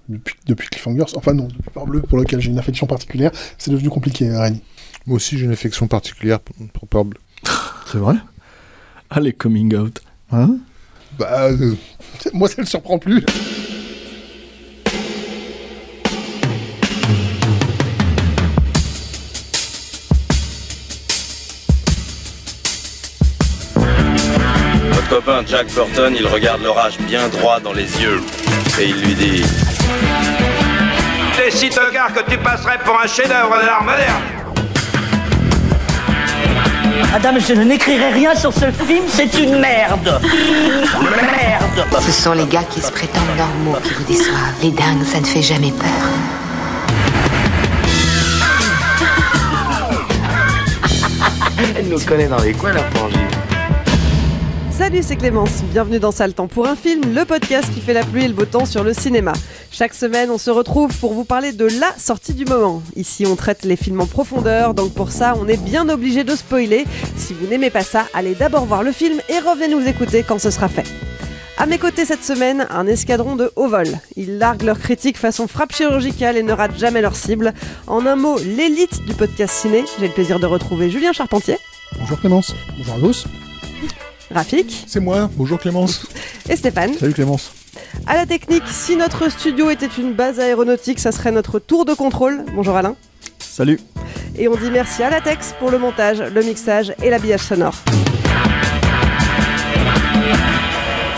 depuis Cliffhangers. Enfin non, depuis Peur Bleue, pour lequel j'ai une affection particulière. C'est devenu compliqué, Rémi. Moi aussi, j'ai une affection particulière pour Peur Bleue. C'est vrai? Ah, les coming out. Hein? Bah, moi, ça ne me surprend plus. Votre copain Jack Burton, il regarde l'orage bien droit dans les yeux et il lui dit: T'es si tocard que tu passerais pour un chef-d'œuvre de l'art moderne. Madame, je n'écrirai rien sur ce film, c'est une merde. Merde. Ce sont les gars qui se prétendent normaux qui vous déçoivent. Les dingues, ça ne fait jamais peur. Elle nous connaît dans les coins, la frangine. Salut, c'est Clémence. Bienvenue dans Sale Temps pour un film, le podcast qui fait la pluie et le beau temps sur le cinéma. Chaque semaine, on se retrouve pour vous parler de la sortie du moment. Ici, on traite les films en profondeur, donc pour ça, on est bien obligé de spoiler. Si vous n'aimez pas ça, allez d'abord voir le film et revenez nous écouter quand ce sera fait. À mes côtés cette semaine, un escadron de haut vol. Ils larguent leurs critiques façon frappe chirurgicale et ne ratent jamais leur cible. En un mot, l'élite du podcast ciné. J'ai le plaisir de retrouver Julien Charpentier. Bonjour Clémence. Bonjour à tous. Rafik. C'est moi. Bonjour Clémence. Et Stéphane. Salut Clémence. À la technique, si notre studio était une base aéronautique, ça serait notre tour de contrôle. Bonjour Alain. Salut. Et on dit merci à Latex pour le montage, le mixage et l'habillage sonore.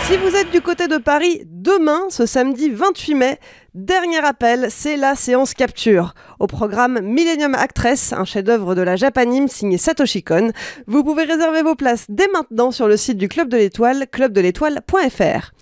Si vous êtes du côté de Paris, demain, ce samedi 28 mai, dernier appel, c'est la séance capture. Au programme Millennium Actress, un chef-d'œuvre de la Japanime signé Satoshi Kon. Vous pouvez réserver vos places dès maintenant sur le site du Club de l'Étoile, clubdeletoile.fr.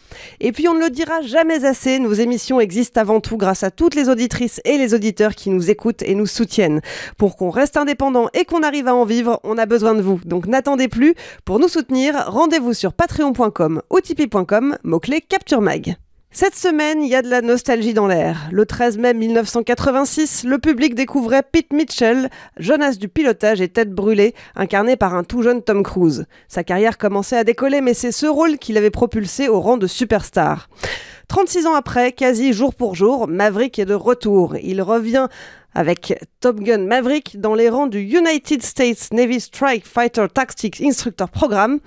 Et puis on ne le dira jamais assez, nos émissions existent avant tout grâce à toutes les auditrices et les auditeurs qui nous écoutent et nous soutiennent. Pour qu'on reste indépendant et qu'on arrive à en vivre, on a besoin de vous. Donc n'attendez plus. Pour nous soutenir, rendez-vous sur patreon.com ou tipeee.com, mot-clé Capture Mag. Cette semaine, il y a de la nostalgie dans l'air. Le 13 mai 1986, le public découvrait Pete Mitchell, jeune as du pilotage et tête brûlée, incarné par un tout jeune Tom Cruise. Sa carrière commençait à décoller, mais c'est ce rôle qui l'avait propulsé au rang de superstar. 36 ans après, quasi jour pour jour, Maverick est de retour. Il revient avec Top Gun Maverick dans les rangs du United States Navy Strike Fighter Tactics Instructor Program.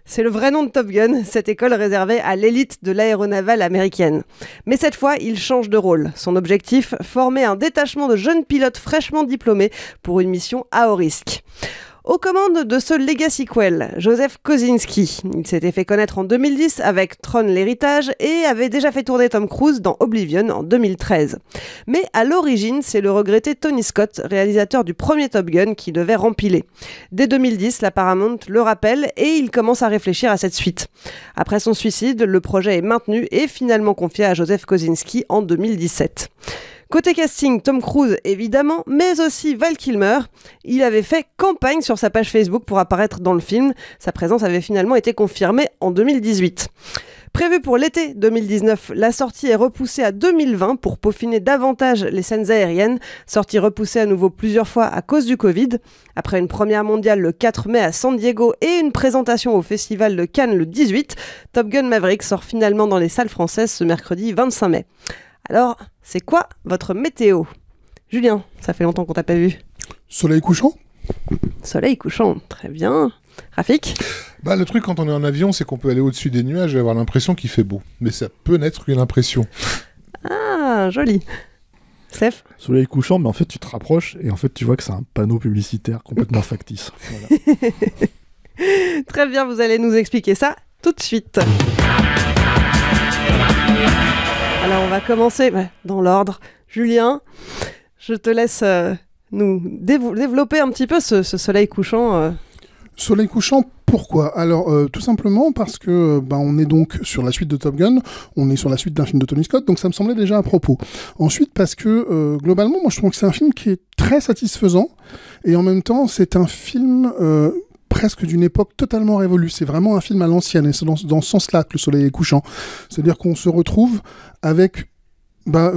C'est le vrai nom de Top Gun, cette école réservée à l'élite de l'aéronavale américaine. Mais cette fois, il change de rôle. Son objectif, former un détachement de jeunes pilotes fraîchement diplômés pour une mission à haut risque. Aux commandes de ce Legacy-quel, Joseph Kosinski. Il s'était fait connaître en 2010 avec Tron l'héritage et avait déjà fait tourner Tom Cruise dans Oblivion en 2013. Mais à l'origine, c'est le regretté Tony Scott, réalisateur du premier Top Gun, qui devait rempiler. Dès 2010, la Paramount le rappelle et il commence à réfléchir à cette suite. Après son suicide, le projet est maintenu et finalement confié à Joseph Kosinski en 2017. Côté casting, Tom Cruise évidemment, mais aussi Val Kilmer. Il avait fait campagne sur sa page Facebook pour apparaître dans le film. Sa présence avait finalement été confirmée en 2018. Prévue pour l'été 2019, la sortie est repoussée à 2020 pour peaufiner davantage les scènes aériennes. Sortie repoussée à nouveau plusieurs fois à cause du Covid. Après une première mondiale le 4 mai à San Diego et une présentation au Festival de Cannes le 18, Top Gun Maverick sort finalement dans les salles françaises ce mercredi 25 mai. Alors, c'est quoi votre météo ? Julien, ça fait longtemps qu'on t'a pas vu. Soleil couchant ? Soleil couchant, très bien. Rafik ? Bah, le truc quand on est en avion, c'est qu'on peut aller au-dessus des nuages et avoir l'impression qu'il fait beau. Mais ça peut n'être qu'une impression. Ah, joli. Steph ? Soleil couchant, mais en fait tu te rapproches et en fait tu vois que c'est un panneau publicitaire complètement factice. Voilà. Très bien, vous allez nous expliquer ça tout de suite. Alors on va commencer dans l'ordre. Julien, je te laisse nous développer un petit peu ce soleil couchant. Soleil couchant, pourquoi ? Alors tout simplement parce que on est donc sur la suite de Top Gun, on est sur la suite d'un film de Tony Scott, donc ça me semblait déjà à propos. Ensuite parce que globalement, moi je trouve que c'est un film qui est très satisfaisant et en même temps c'est un film presque d'une époque totalement révolue. C'est vraiment un film à l'ancienne et c'est dans ce sens-là que Le Soleil est couchant. C'est-à-dire qu'on se retrouve avec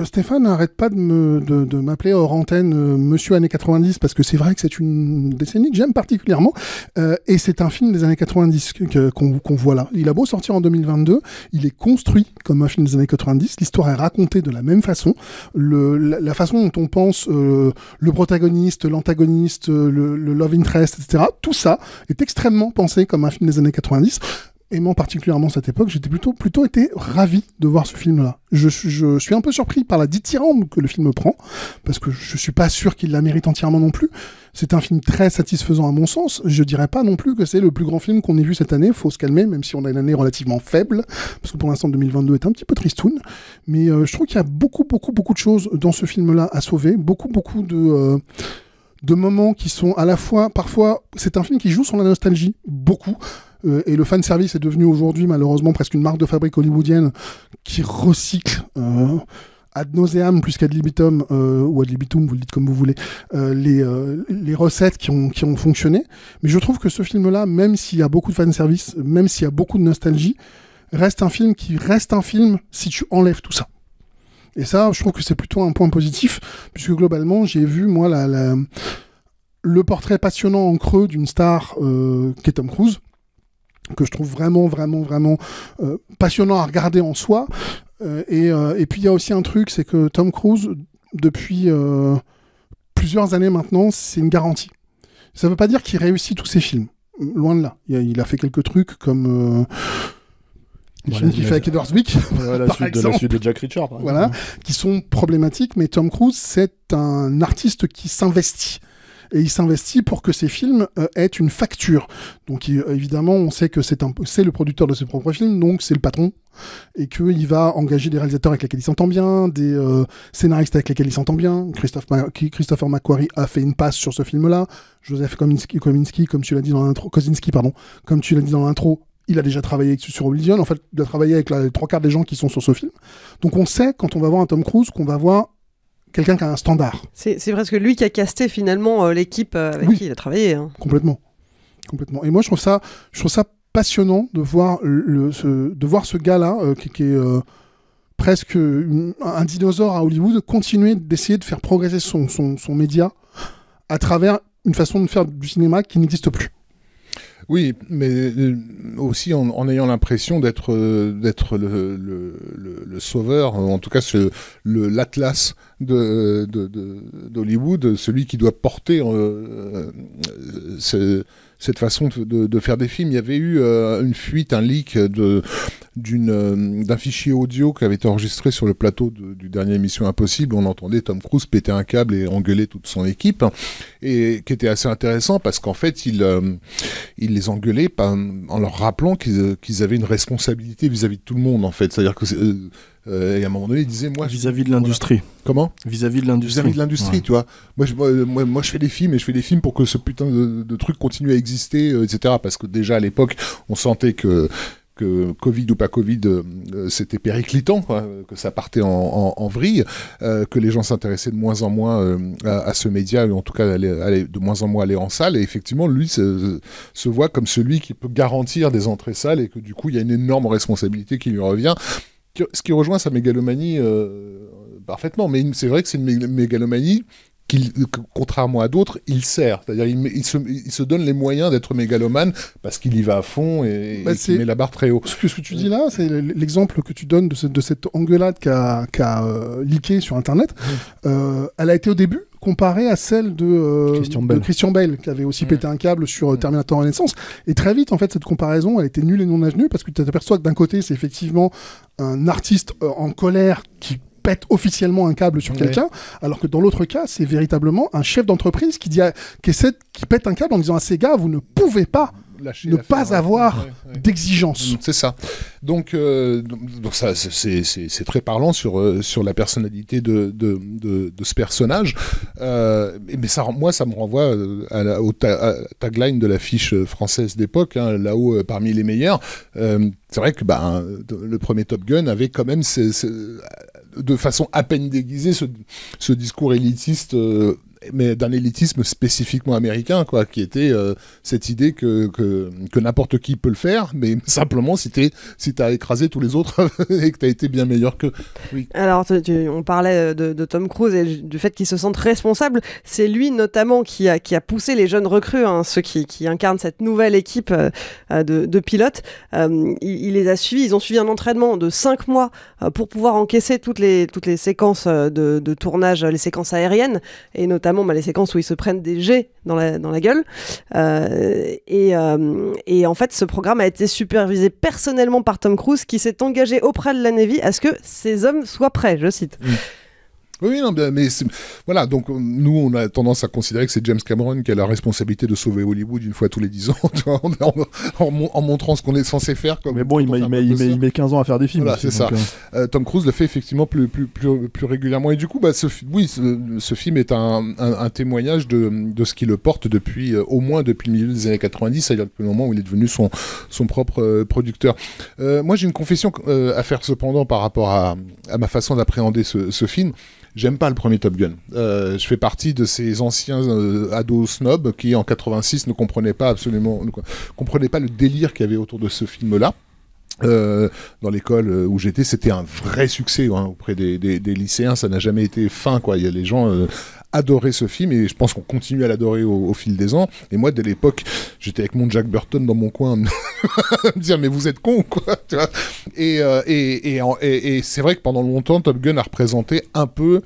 Stéphane n'arrête pas de m'appeler hors antenne Monsieur années 90 parce que c'est vrai que c'est une décennie que j'aime particulièrement et c'est un film des années 90 qu'on voit là. Il a beau sortir en 2022, il est construit comme un film des années 90, l'histoire est racontée de la même façon, la façon dont on pense le protagoniste, l'antagoniste, le love interest, etc. Tout ça est extrêmement pensé comme un film des années 90. Aimant particulièrement cette époque, j'étais plutôt été ravi de voir ce film-là. Je suis un peu surpris par la dithyrambe que le film prend, parce que je suis pas sûr qu'il la mérite entièrement non plus. C'est un film très satisfaisant à mon sens. Je dirais pas non plus que c'est le plus grand film qu'on ait vu cette année. Faut se calmer, même si on a une année relativement faible, parce que pour l'instant 2022 est un petit peu tristoun. Mais je trouve qu'il y a beaucoup de choses dans ce film-là à sauver. Beaucoup de moments qui sont à la fois, parfois, c'est un film qui joue sur la nostalgie, beaucoup. Et le fanservice est devenu aujourd'hui malheureusement presque une marque de fabrique hollywoodienne qui recycle ad nauseam plus qu'ad libitum ou ad libitum, vous le dites comme vous voulez, les recettes qui ont fonctionné. Mais je trouve que ce film-là, même s'il y a beaucoup de fanservice, même s'il y a beaucoup de nostalgie, reste un film si tu enlèves tout ça. Et ça, je trouve que c'est plutôt un point positif, puisque globalement, j'ai vu, moi, le portrait passionnant en creux d'une star qu'est Tom Cruise, que je trouve vraiment passionnant à regarder en soi. Et puis il y a aussi un truc, c'est que Tom Cruise, depuis plusieurs années maintenant, c'est une garantie. Ça veut pas dire qu'il réussit tous ses films. Loin de là. Il a fait quelques trucs comme... les films qu'il fait avec Edward Zwick, la suite de Jack Reacher, par voilà, qui sont problématiques, mais Tom Cruise, c'est un artiste qui s'investit. Et il s'investit pour que ses films aient une facture. Donc évidemment, on sait que c'est le producteur de ses propres films, donc c'est le patron, et qu'il va engager des réalisateurs avec lesquels il s'entend bien, des scénaristes avec lesquels il s'entend bien. Christopher McQuarrie a fait une passe sur ce film-là. Joseph Kosinski, comme tu l'as dit dans l'intro, il a déjà travaillé sur Oblivion. En fait, il a travaillé avec les 3/4 des gens qui sont sur ce film. Donc on sait, quand on va voir un Tom Cruise, qu'on va voir quelqu'un qui a un standard. C'est presque lui qui a casté finalement l'équipe avec qui il a travaillé. Hein. Complètement. Et moi, je trouve ça passionnant de voir ce gars-là qui est presque un dinosaure à Hollywood continuer d'essayer de faire progresser son média à travers une façon de faire du cinéma qui n'existe plus. Oui, mais aussi en ayant l'impression d'être le sauveur, en tout cas l'Atlas d'Hollywood, celui qui doit porter cette façon de faire des films. Il y avait eu une fuite, un leak d'un fichier audio qui avait été enregistré sur le plateau du dernier Mission Impossible. On entendait Tom Cruise péter un câble et engueuler toute son équipe, et qui était assez intéressant parce qu'en fait il les engueulait en leur rappelant qu'ils avaient une responsabilité vis-à-vis de tout le monde, en fait. C'est-à-dire que et à un moment donné, il disait vis-à-vis de l'industrie. Voilà. Comment ? Vis-à-vis de l'industrie, tu vois. Moi, je fais des films, et je fais des films pour que ce putain de truc continue à exister, etc. Parce que déjà à l'époque, on sentait que Covid ou pas Covid, c'était périclitant, quoi, que ça partait en vrille, que les gens s'intéressaient de moins en moins à ce média, ou en tout cas allaient de moins en moins aller en salle, et effectivement lui se voit comme celui qui peut garantir des entrées salles, et que du coup il y a une énorme responsabilité qui lui revient, ce qui rejoint sa mégalomanie parfaitement. Mais c'est vrai que c'est une mégalomanie contrairement à d'autres, il sert. C'est-à-dire il se donne les moyens d'être mégalomane parce qu'il y va à fond et qu'il met la barre très haut. Ce que tu dis là, c'est l'exemple que tu donnes de cette engueulade qu'a leaké sur Internet. Elle a été au début comparée à celle de Christian Bale, qui avait aussi pété un câble sur Terminator Renaissance. Et très vite, en fait, cette comparaison, elle était nulle et non avenue, parce que tu t'aperçois que d'un côté, c'est effectivement un artiste en colère qui pète officiellement un câble sur quelqu'un, alors que dans l'autre cas, c'est véritablement un chef d'entreprise qui pète un câble en disant à ces gars, vous ne pouvez pas ne pas avoir d'exigence. C'est ça. Donc ça, c'est très parlant sur la personnalité de ce personnage. Mais ça me renvoie au tagline de l'affiche française d'époque, hein, là-haut parmi les meilleurs. C'est vrai que le premier Top Gun avait quand même de façon à peine déguisée ce discours élitiste mais d'un élitisme spécifiquement américain, quoi, qui était cette idée que n'importe qui peut le faire, mais simplement si t'as écrasé tous les autres et que t'as été bien meilleur qu'eux. Oui. Alors, on parlait de Tom Cruise et du fait qu'il se sente responsable. C'est lui notamment qui a poussé les jeunes recrues, hein, ceux qui incarnent cette nouvelle équipe de pilotes. Il les a suivis. Ils ont suivi un entraînement de 5 mois pour pouvoir encaisser toutes les séquences de tournage, les séquences aériennes, et notamment les séquences où ils se prennent des jets dans la gueule. Et en fait, ce programme a été supervisé personnellement par Tom Cruise, qui s'est engagé auprès de la Navy à ce que ces hommes soient prêts, je cite. Oui, non, mais voilà, donc nous, on a tendance à considérer que c'est James Cameron qui a la responsabilité de sauver Hollywood une fois tous les 10 ans, tu vois, en montrant ce qu'on est censé faire. Mais bon, il met 15 ans à faire des films. Voilà, aussi, c'est ça. Tom Cruise le fait effectivement plus régulièrement. Et du coup, ce film est un témoignage de ce qui le porte au moins depuis le milieu des années 90, c'est-à-dire depuis le moment où il est devenu son propre producteur. Moi, j'ai une confession à faire cependant par rapport à ma façon d'appréhender ce film. J'aime pas le premier Top Gun. Je fais partie de ces anciens ados snobs qui, en 86, ne comprenaient pas le délire qu'il y avait autour de ce film-là. Dans l'école où j'étais, c'était un vrai succès auprès des lycéens. Ça n'a jamais été fin, quoi. Il y a les gens adoraient ce film et je pense qu'on continue à l'adorer au fil des ans. Et moi, dès l'époque, j'étais avec mon Jack Burton dans mon coin à me dire mais vous êtes con, quoi, tu vois. Et c'est vrai que pendant longtemps, Top Gun a représenté un peu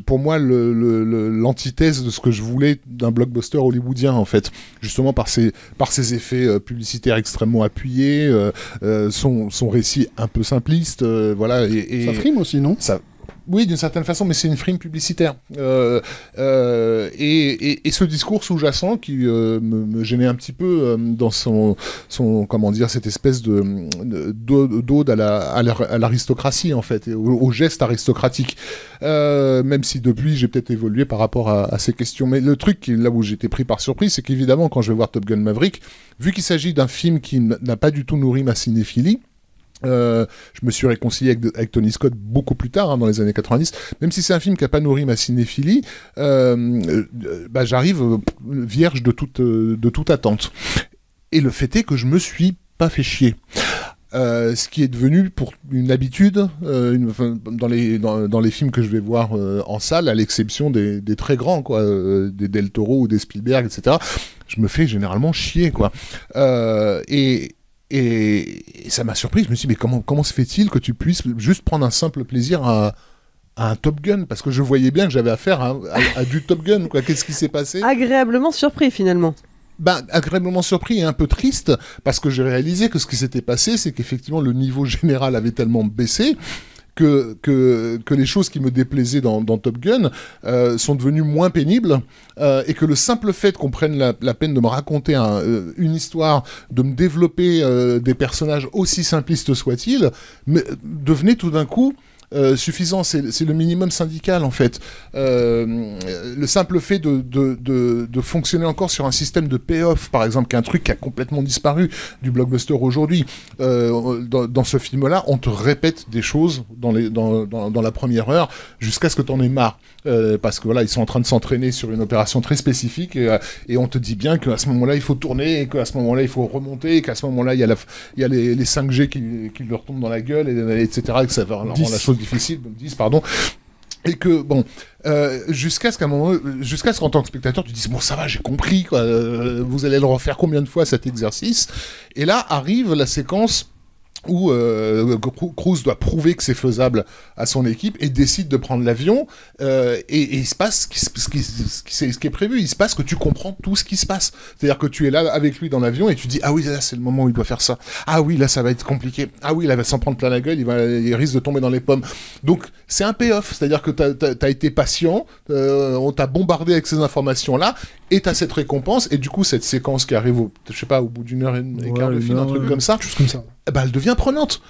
pour moi l'antithèse de ce que je voulais d'un blockbuster hollywoodien, en fait, justement par ses effets publicitaires extrêmement appuyés, son récit un peu simpliste, voilà. Ça frime aussi, non ? Oui, d'une certaine façon, mais c'est une frime publicitaire. Et ce discours sous-jacent qui me gênait un petit peu dans son comment dire, cette espèce d'ode à l'aristocratie, en fait, et au geste aristocratique. Même si depuis, j'ai peut-être évolué par rapport à ces questions. Mais le truc, là où j'étais pris par surprise, c'est qu'évidemment, quand je vais voir Top Gun Maverick, vu qu'il s'agit d'un film qui n'a pas du tout nourri ma cinéphilie, je me suis réconcilié avec Tony Scott beaucoup plus tard, dans les années 90. Même si c'est un film qui n'a pas nourri ma cinéphilie, j'arrive vierge de toute attente. Et le fait est que je me suis pas fait chier. Ce qui est devenu pour une habitude dans les films que je vais voir en salle, à l'exception des très grands, quoi, des Del Toro ou des Spielberg, etc. Je me fais généralement chier, quoi. Et ça m'a surpris, je me suis dit, mais comment se fait-il que tu puisses juste prendre un simple plaisir à un Top Gun ? Parce que je voyais bien que j'avais affaire à du Top Gun, quoi. Qu'est-ce qui s'est passé ? Agréablement surpris, finalement. Agréablement surpris et un peu triste, parce que j'ai réalisé que ce qui s'était passé, c'est qu'effectivement le niveau général avait tellement baissé que les choses qui me déplaisaient dans Top Gun sont devenues moins pénibles, et que le simple fait qu'on prenne la peine de me raconter une histoire, de me développer des personnages aussi simplistes soient-ils, devenait tout d'un coup suffisant. C'est le minimum syndical, en fait. Le simple fait de fonctionner encore sur un système de payoff, par exemple, qui est un truc qui a complètement disparu du blockbuster aujourd'hui. Dans ce film-là, on te répète des choses dans la première heure jusqu'à ce que t'en aies marre. Parce que voilà, ils sont en train de s'entraîner sur une opération très spécifique et on te dit bien qu'à ce moment-là, il faut tourner, et qu'à ce moment-là, il faut remonter, et qu'à ce moment-là, il y a les 5G qui leur tombent dans la gueule, etc., et que ça va rendre la chose difficile, 10, pardon. Et que, bon, jusqu'à ce qu'en tant que spectateur, tu dises, bon, ça va, j'ai compris, quoi, vous allez le refaire combien de fois, cet exercice ? Et là, arrive la séquence où Cruise doit prouver que c'est faisable à son équipe et décide de prendre l'avion, et il se passe ce qui est prévu. Il se passe que tu comprends tout ce qui se passe. C'est-à-dire que tu es là avec lui dans l'avion et tu dis, ah oui, là c'est le moment où il doit faire ça. Ah oui, là ça va être compliqué. Ah oui, là il va s'en prendre plein la gueule, il risque de tomber dans les pommes. Donc c'est un payoff, c'est-à-dire que t'as été patient, on t'a bombardé avec ces informations-là, et t'as cette récompense, et du coup cette séquence qui arrive au bout d'une heure et quart de film, un truc comme ça. Juste comme ça. Elle devient prenante.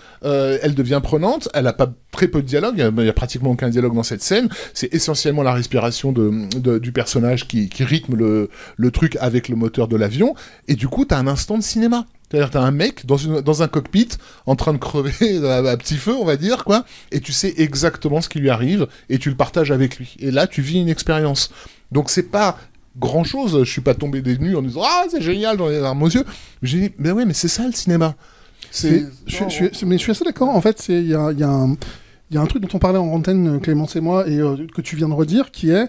Elle a pas très peu de dialogue, il y a pratiquement aucun dialogue dans cette scène. C'est essentiellement la respiration du personnage qui rythme le truc avec le moteur de l'avion, et du coup t'as un instant de cinéma. C'est-à-dire, t'as un mec dans un cockpit en train de crever à petit feu, on va dire, quoi, et tu sais exactement ce qui lui arrive et tu le partages avec lui. Et là, tu vis une expérience. Donc, c'est pas grand-chose. Je suis pas tombé des nues en disant « Ah, c'est génial, dans les larmes aux yeux ». J'ai dit « Mais oui, mais c'est ça le cinéma ». Mais je suis assez d'accord. En fait, il y a un truc dont on parlait en antenne, Clémence et moi, et que tu viens de redire, qui est...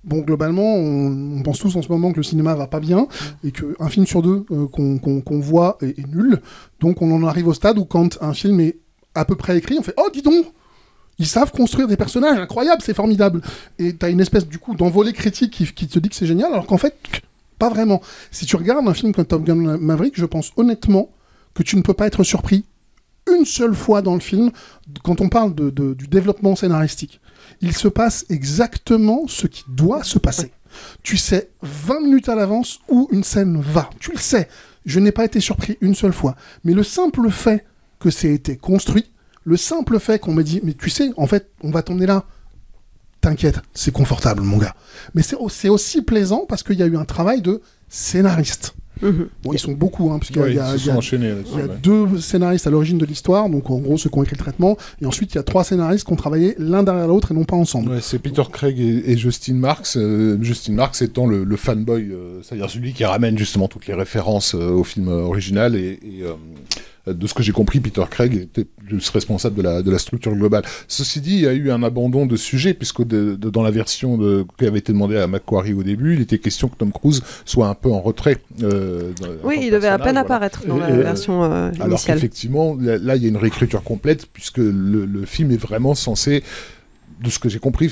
Bon, globalement, on pense tous en ce moment que le cinéma va pas bien et qu'un film sur deux qu'on voit est nul. Donc, on en arrive au stade où quand un film est à peu près écrit, on fait « Oh, dis donc ! Ils savent construire des personnages incroyables, c'est formidable !» Et t'as une espèce, du coup, d'envolée critique qui te dit que c'est génial, alors qu'en fait, pas vraiment. Si tu regardes un film comme Top Gun Maverick, je pense honnêtement que tu ne peux pas être surpris une seule fois dans le film quand on parle du développement scénaristique. Il se passe exactement ce qui doit se passer. Tu sais 20 minutes à l'avance où une scène va. Tu le sais. Je n'ai pas été surpris une seule fois. Mais le simple fait que c'est été construit, le simple fait qu'on me dit « Mais tu sais, en fait, on va t'emmener là. T'inquiète, c'est confortable, mon gars. » Mais c'est aussi plaisant parce qu'il y a eu un travail de scénariste. Bon, ils sont beaucoup, hein, puisqu'il y a 2 scénaristes à l'origine de l'histoire, donc en gros ceux qui ont écrit le traitement, et ensuite il y a 3 scénaristes qui ont travaillé l'un derrière l'autre et non pas ensemble. Ouais, c'est Peter Craig et Justin Marks. Justin Marks étant le fanboy, c'est-à-dire celui qui ramène justement toutes les références au film original et de ce que j'ai compris, Peter Craig était plus responsable de la structure globale. Ceci dit, il y a eu un abandon de sujet, puisque dans la version qui avait été demandée à Macquarie au début, il était question que Tom Cruise soit un peu en retrait. Oui, il devait à peine apparaître dans la version initiale. Alors qu'effectivement, là, il y a une réécriture complète, puisque le film est vraiment censé, de ce que j'ai compris,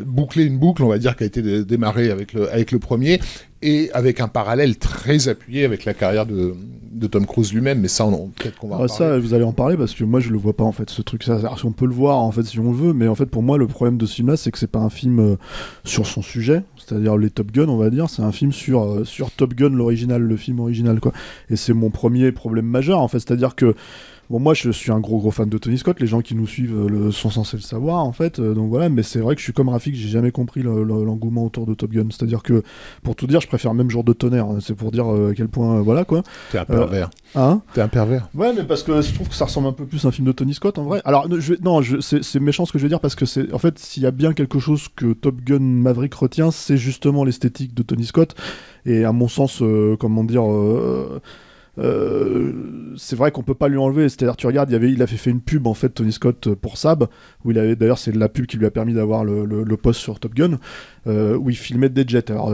boucler une boucle, on va dire, qui a été démarrée avec le premier, et avec un parallèle très appuyé avec la carrière de Tom Cruise lui-même, mais ça, peut-être qu'on va en parler. Ça, vous allez en parler, parce que moi, je le vois pas, en fait, ce truc. Ça, on peut le voir, en fait, si on le veut, mais en fait, pour moi, le problème de ce film-là, c'est que c'est pas un film sur son sujet, c'est-à-dire les Top Gun, on va dire, c'est un film sur Top Gun, l'original, le film original, quoi. Et c'est mon premier problème majeur, en fait, c'est-à-dire que bon, moi, je suis un gros fan de Tony Scott. Les gens qui nous suivent sont censés le savoir, en fait. Donc voilà, mais c'est vrai que je suis comme Rafik, j'ai jamais compris l'engouement autour de Top Gun. C'est-à-dire que, pour tout dire, je préfère même Jour de tonnerre. C'est pour dire à quel point, voilà, quoi. T'es un pervers. Hein ? T'es un pervers. Ouais, mais parce que je trouve que ça ressemble un peu plus à un film de Tony Scott, en vrai. Alors, c'est méchant ce que je veux dire, parce que c'est, en fait, s'il y a bien quelque chose que Top Gun Maverick retient, c'est justement l'esthétique de Tony Scott. Et à mon sens, c'est vrai qu'on peut pas lui enlever, c'est-à-dire tu regardes, il avait fait une pub en fait Tony Scott pour Saab, où il avait, d'ailleurs c'est la pub qui lui a permis d'avoir le poste sur Top Gun, où il filmait des jets. Alors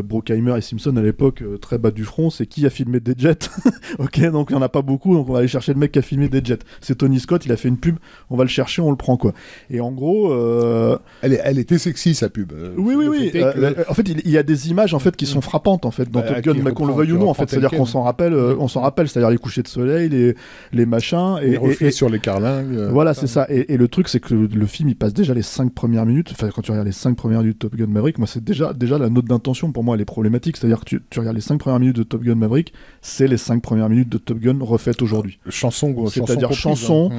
Bruckheimer et Simpson à l'époque, très bas du front, c'est qui a filmé des jets? Ok, donc il y en a pas beaucoup, donc on va aller chercher le mec qui a filmé des jets. C'est Tony Scott, il a fait une pub, on va le chercher, on le prend, quoi. Et en gros, elle était sexy, sa pub. Oui. En fait, il y a des images en fait qui sont frappantes en fait dans Top Gun, mais qu'on le veuille ou non, en fait, c'est-à-dire qu'on s'en rappelle. C'est-à-dire les couchers de soleil, les machins, les reflets sur les carlingues. Voilà, c'est ça. Et le truc, c'est que le film, il passe déjà les 5 premières minutes. Enfin, quand tu regardes les 5 premières minutes de Top Gun Maverick, moi, c'est déjà la note d'intention pour moi, elle est problématique. C'est-à-dire que tu regardes les 5 premières minutes de Top Gun Maverick, c'est les 5 premières minutes de Top Gun refaites aujourd'hui. C'est-à-dire chanson,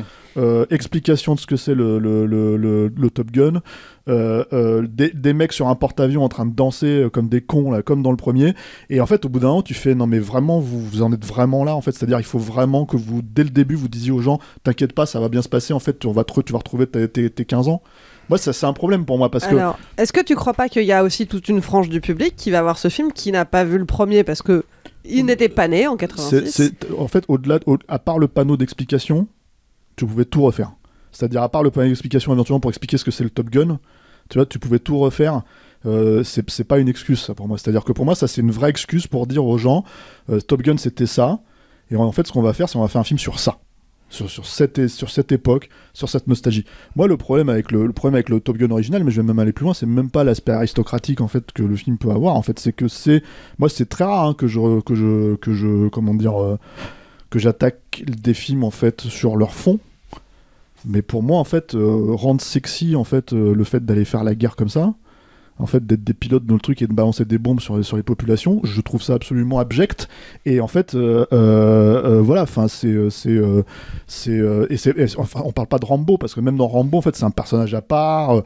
explication de ce que c'est le Top Gun. Des mecs sur un porte-avions en train de danser comme des cons là, comme dans le premier, et en fait au bout d'un moment tu fais non mais vraiment vous en êtes vraiment là en fait, c'est-à-dire il faut vraiment que vous dès le début vous disiez aux gens t'inquiète pas ça va bien se passer, en fait tu vas retrouver tes 15 ans. Moi ça c'est un problème pour moi parce que... Alors, est-ce que tu crois pas qu'il y a aussi toute une frange du public qui va voir ce film qui n'a pas vu le premier parce que il n'était pas né en 86? En fait à part le panneau d'explication tu pouvais tout refaire. C'est-à-dire, à part le panneau d'explication éventuellement pour expliquer ce que c'est le Top Gun, tu vois, tu pouvais tout refaire. C'est pas une excuse, ça, pour moi. C'est-à-dire que pour moi, ça, c'est une vraie excuse pour dire aux gens Top Gun, c'était ça. Et en fait, ce qu'on va faire, c'est qu'on va faire un film sur ça. Sur cette époque, sur cette nostalgie. Moi, le problème avec le Top Gun original, mais je vais même aller plus loin, c'est même pas l'aspect aristocratique en fait que le film peut avoir. En fait, c'est que moi, c'est très rare hein, que j'attaque des films en fait sur leur fond. Mais pour moi, en fait, rendre sexy en fait, le fait d'aller faire la guerre comme ça, en fait, d'être des pilotes dans le truc et de balancer des bombes sur les populations. Je trouve ça absolument abject. Et en fait, voilà, enfin, enfin, on parle pas de Rambo, parce que même dans Rambo, en fait, c'est un personnage à part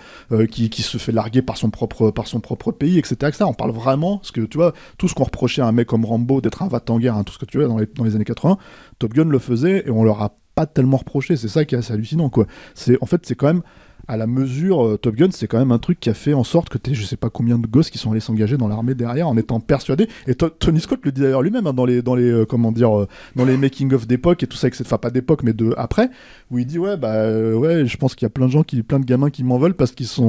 qui se fait larguer par son propre pays, etc., etc. On parle vraiment, parce que tu vois, tout ce qu'on reprochait à un mec comme Rambo d'être un va-t-en guerre, hein, tout ce que tu veux dans les années 80, Top Gun le faisait et on leur a pas tellement reproché. C'est ça qui est assez hallucinant, quoi. En fait, c'est quand même à la mesure, Top Gun, c'est quand même un truc qui a fait en sorte que je sais pas combien de gosses qui sont allés s'engager dans l'armée derrière en étant persuadés. Et Tony Scott le dit d'ailleurs lui-même, hein, dans les making of d'époque et tout ça, enfin pas d'époque mais de après, où il dit ouais, je pense qu'il y a plein de gamins qui m'en veulent parce qu'ils se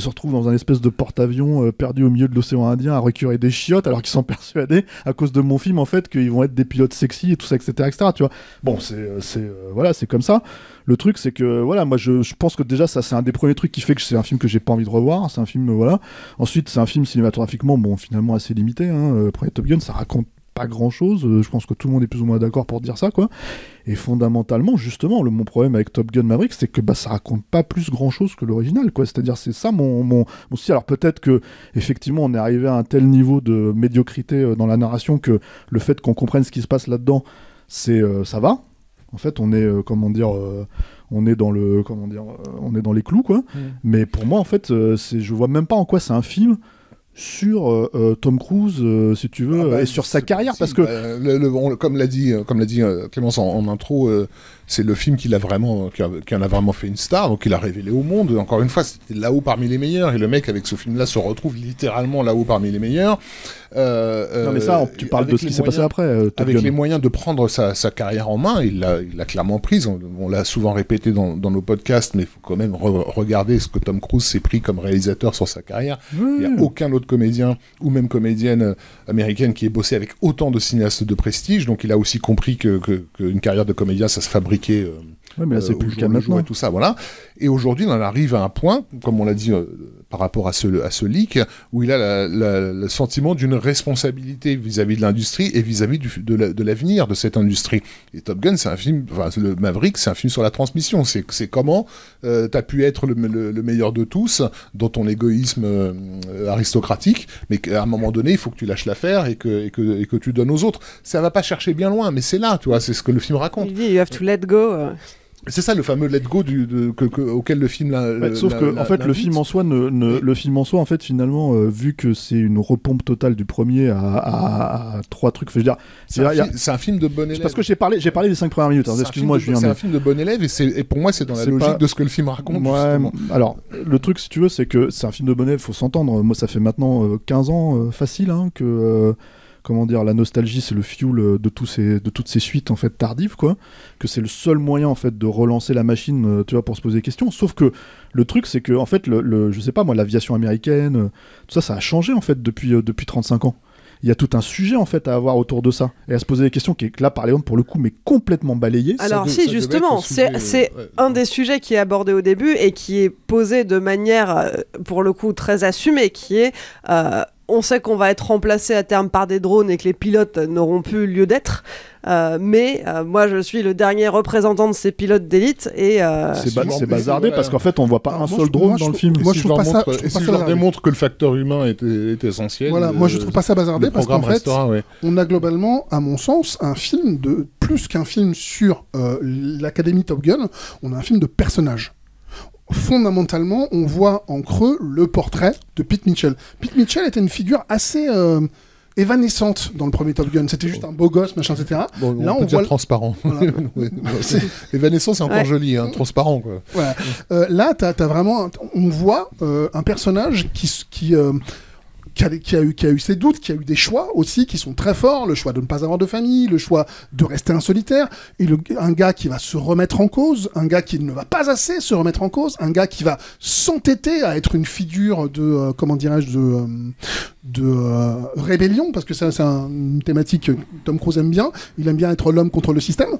retrouvent dans un espèce de porte-avions perdu au milieu de l'océan Indien à récurer des chiottes alors qu'ils sont persuadés à cause de mon film en fait qu'ils vont être des pilotes sexy et tout ça, etc., etc. Tu vois. Bon, c'est comme ça. Le truc, c'est que, voilà, moi, je pense que déjà, ça, c'est un des premiers trucs qui fait que c'est un film que j'ai pas envie de revoir. C'est un film, voilà. Ensuite, c'est un film cinématographiquement, bon, finalement, assez limité, hein. Premier Top Gun, ça raconte pas grand-chose. Je pense que tout le monde est plus ou moins d'accord pour dire ça, quoi. Et fondamentalement, justement, mon problème avec Top Gun Maverick, c'est que, ça raconte pas plus grand-chose que l'original, quoi. C'est-à-dire, c'est ça mon style. Alors, peut-être que, effectivement, on est arrivé à un tel niveau de médiocrité dans la narration que le fait qu'on comprenne ce qui se passe là-dedans, ça va. En fait, on est on est dans les clous, quoi. Mais pour moi, en fait, je vois même pas en quoi c'est un film sur Tom Cruise, si tu veux, et sur sa carrière, parce que comme l'a dit Clémence en intro, c'est le film qui en a vraiment fait une star, donc il a révélé au monde. Encore une fois, c'était là-haut parmi les meilleurs, et le mec avec ce film-là se retrouve littéralement là-haut parmi les meilleurs. Non mais ça, tu parles de ce qui s'est passé après. Avec les moyens de prendre sa carrière en main, il l'a clairement prise. On l'a souvent répété dans nos podcasts, mais il faut quand même regarder ce que Tom Cruise s'est pris comme réalisateur sur sa carrière. Il n'y a aucun autre comédien ou même comédienne américaine qui ait bossé avec autant de cinéastes de prestige. Donc il a aussi compris qu'une carrière de comédien, ça se fabriquait. Ouais, mais là, c'est plus le cas maintenant. Et tout ça, voilà. Et aujourd'hui, on en arrive à un point, comme on l'a dit par rapport à ce leak, où il a le sentiment d'une responsabilité vis-à-vis de l'industrie et vis-à-vis de l'avenir de cette industrie. Et Top Gun, c'est un film, le Maverick, c'est un film sur la transmission. C'est comment t'as pu être le meilleur de tous dans ton égoïsme aristocratique, mais qu'à un moment donné, il faut que tu lâches l'affaire et que tu donnes aux autres. Ça va pas chercher bien loin, mais c'est là, tu vois, c'est ce que le film raconte. Il dit, you have to let go. C'est ça le fameux let go auquel le film sauf que en fait le film en soi le film en soi en fait finalement vu que c'est une repompe totale du premier à trois trucs, je veux dire c'est un film de bon élève. Parce que j'ai parlé des 5 premières minutes, excuse-moi Julien. C'est un film de bon élève et pour moi c'est dans la logique de ce que le film raconte. Ouais, alors le truc si tu veux c'est que c'est un film de bon élève, faut s'entendre. Moi ça fait maintenant 15 ans facile que comment dire, la nostalgie c'est le fuel de toutes ces suites en fait tardives, quoi, que c'est le seul moyen en fait de relancer la machine, tu vois, pour se poser des questions. Sauf que le truc c'est que en fait je sais pas moi, l'aviation américaine, tout ça a changé en fait depuis 35 ans. Il y a tout un sujet en fait à avoir autour de ça et à se poser des questions qui est là par exemple pour le coup mais complètement balayé. Alors si justement c'est un des sujets qui est abordé au début et qui est posé de manière pour le coup très assumée, qui est on sait qu'on va être remplacé à terme par des drones et que les pilotes n'auront plus lieu d'être. Mais moi je suis le dernier représentant de ces pilotes d'élite et c'est bazardé parce qu'en fait on voit pas un seul drone dans le film. Moi je trouve pas ça. Et si je leur démontre que le facteur humain est essentiel. Voilà, moi je trouve pas ça bazardé parce qu'en fait on a globalement, à mon sens, un film de plus qu'un film sur l'académie Top Gun. On a un film de personnages. Fondamentalement, on voit en creux le portrait de Pete Mitchell. Pete Mitchell était une figure assez évanescente dans le premier Top Gun. C'était juste un beau gosse, machin, etc. Bon, là, on peut dire transparent. Voilà. Évanescent, c'est encore joli, hein, transparent, quoi. Voilà. Là, t'as vraiment... On voit un personnage qui a eu ses doutes, qui a eu des choix aussi qui sont très forts, le choix de ne pas avoir de famille, le choix de rester un solitaire, et un gars qui va se remettre en cause, un gars qui ne va pas assez se remettre en cause, un gars qui va s'entêter à être une figure de, comment dirais-je, de rébellion, parce que ça c'est une thématique que Tom Cruise aime bien, il aime bien être l'homme contre le système.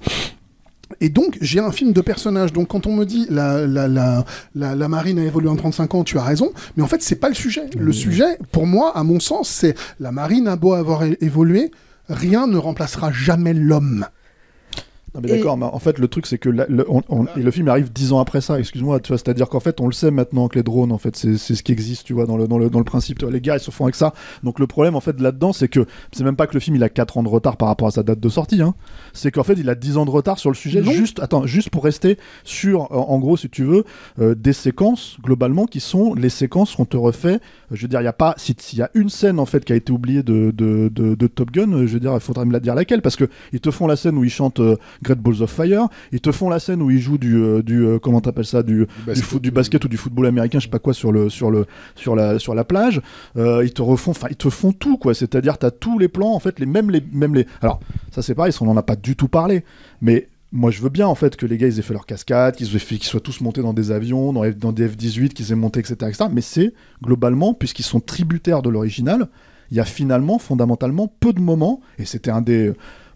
Et donc, j'ai un film de personnages. Donc, quand on me dit la marine a évolué en 35 ans, tu as raison. Mais en fait, c'est pas le sujet. Le sujet, pour moi, à mon sens, c'est la marine a beau avoir évolué, rien ne remplacera jamais l'homme. Non mais d'accord, mais en fait le truc c'est que le film arrive 10 ans après ça, excuse-moi, tu vois, c'est-à-dire qu'en fait on le sait maintenant que les drones en fait c'est ce qui existe, tu vois, dans le principe, tu vois, les gars ils se font avec ça. Donc le problème en fait là-dedans c'est que c'est même pas que le film il a 4 ans de retard par rapport à sa date de sortie, hein. C'est qu'en fait il a 10 ans de retard sur le sujet, juste pour rester sur en gros si tu veux des séquences globalement qui sont les séquences qu'on te refait. Je veux dire, il y a pas s'il y a une scène en fait qui a été oubliée de Top Gun, je veux dire il faudrait me la dire laquelle, parce que ils te font la scène où ils chantent Great Balls of Fire, ils te font la scène où ils jouent du comment t'appelles ça, du basket ou du football américain, je sais pas quoi, sur la plage. Ils te font tout, quoi. C'est-à-dire t'as tous les plans en fait, même les. Alors ça c'est pareil, on en a pas du tout parlé, mais moi je veux bien en fait que les gars ils aient fait leur cascade, qu'ils soient tous montés dans des avions, dans des F-18, qu'ils aient monté etc. Mais c'est globalement, puisqu'ils sont tributaires de l'original, il y a finalement fondamentalement peu de moments, et c'était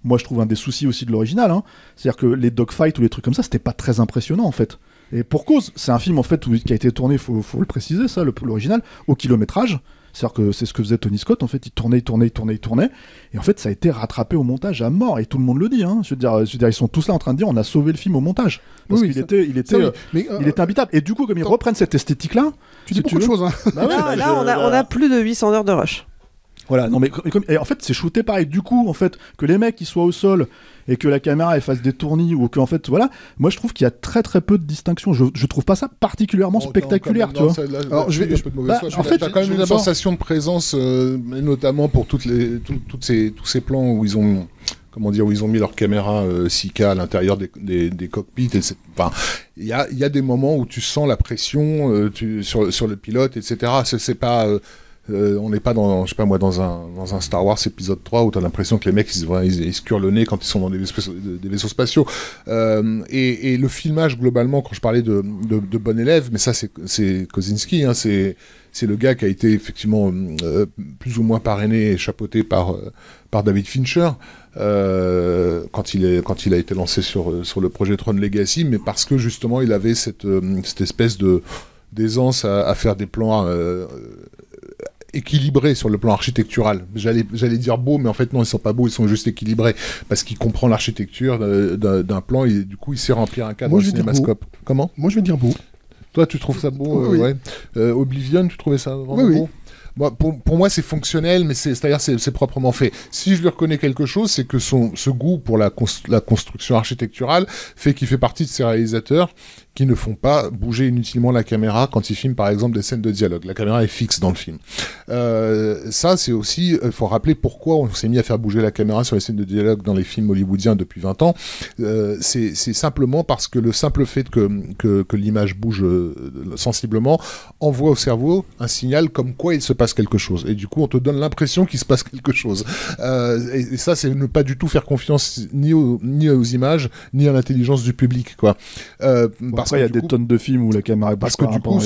moi je trouve un des soucis aussi de l'original, hein. C'est-à-dire que les dogfights ou les trucs comme ça, c'était pas très impressionnant en fait. Et pour cause, c'est un film en fait qui a été tourné, faut le préciser ça, l'original, au kilométrage. C'est-à-dire que c'est ce que faisait Tony Scott, en fait, il tournait, et en fait ça a été rattrapé au montage à mort, et tout le monde le dit, hein. Je veux dire, ils sont tous là en train de dire on a sauvé le film au montage, parce qu'il était imbitable. Et du coup, comme ils reprennent cette esthétique-là, tu dis beaucoup de choses, hein. Là, on a plus de 800 heures de rush. Voilà, non mais et en fait c'est shooté pareil. Du coup, en fait, que les mecs ils soient au sol et que la caméra elle fasse des tournis, ou que en fait voilà, moi je trouve qu'il y a très très peu de distinction. Je trouve pas ça particulièrement spectaculaire, tu vois. Alors en fait, t'as quand même une sensation de présence, notamment pour tous ces plans où ils ont mis leur caméra 6K à l'intérieur des cockpits. Enfin, il y a des moments où tu sens la pression sur le pilote, etc. C'est pas on n'est pas dans un Star Wars épisode 3 où t'as l'impression que les mecs ils se curent le nez quand ils sont dans des vaisseaux spatiaux, et le filmage globalement, quand je parlais de bon élève, mais ça c'est Kosinski, hein, c'est le gars qui a été effectivement plus ou moins parrainé et chapeauté par David Fincher quand il a été lancé sur le projet Tron Legacy, mais parce que justement il avait cette espèce d'aisance à faire des plans équilibrés sur le plan architectural. J'allais dire beau, mais en fait non, ils sont pas beaux, ils sont juste équilibrés, parce qu'il comprend l'architecture d'un plan, et du coup il sait remplir un cadre dans le cinémascope. Comment ? Moi je vais dire beau. Toi tu trouves ça beau? Oui. Ouais. Oblivion, tu trouvais ça vraiment beau? Moi, pour moi, c'est fonctionnel, mais c'est-à-dire c'est proprement fait. Si je lui reconnais quelque chose, c'est que ce goût pour la construction architecturale fait qu'il fait partie de ces réalisateurs qui ne font pas bouger inutilement la caméra quand ils filment par exemple des scènes de dialogue. La caméra est fixe dans le film. Ça, c'est aussi, il faut rappeler pourquoi on s'est mis à faire bouger la caméra sur les scènes de dialogue dans les films hollywoodiens depuis 20 ans. C'est simplement parce que le simple fait que l'image bouge sensiblement envoie au cerveau un signal comme quoi il se passe quelque chose. Et du coup, on te donne l'impression qu'il se passe quelque chose. Et ça, c'est ne pas du tout faire confiance ni aux images, ni à l'intelligence du public, quoi. Après, il y a des tonnes de films où la caméra est pas. Parce que du coup,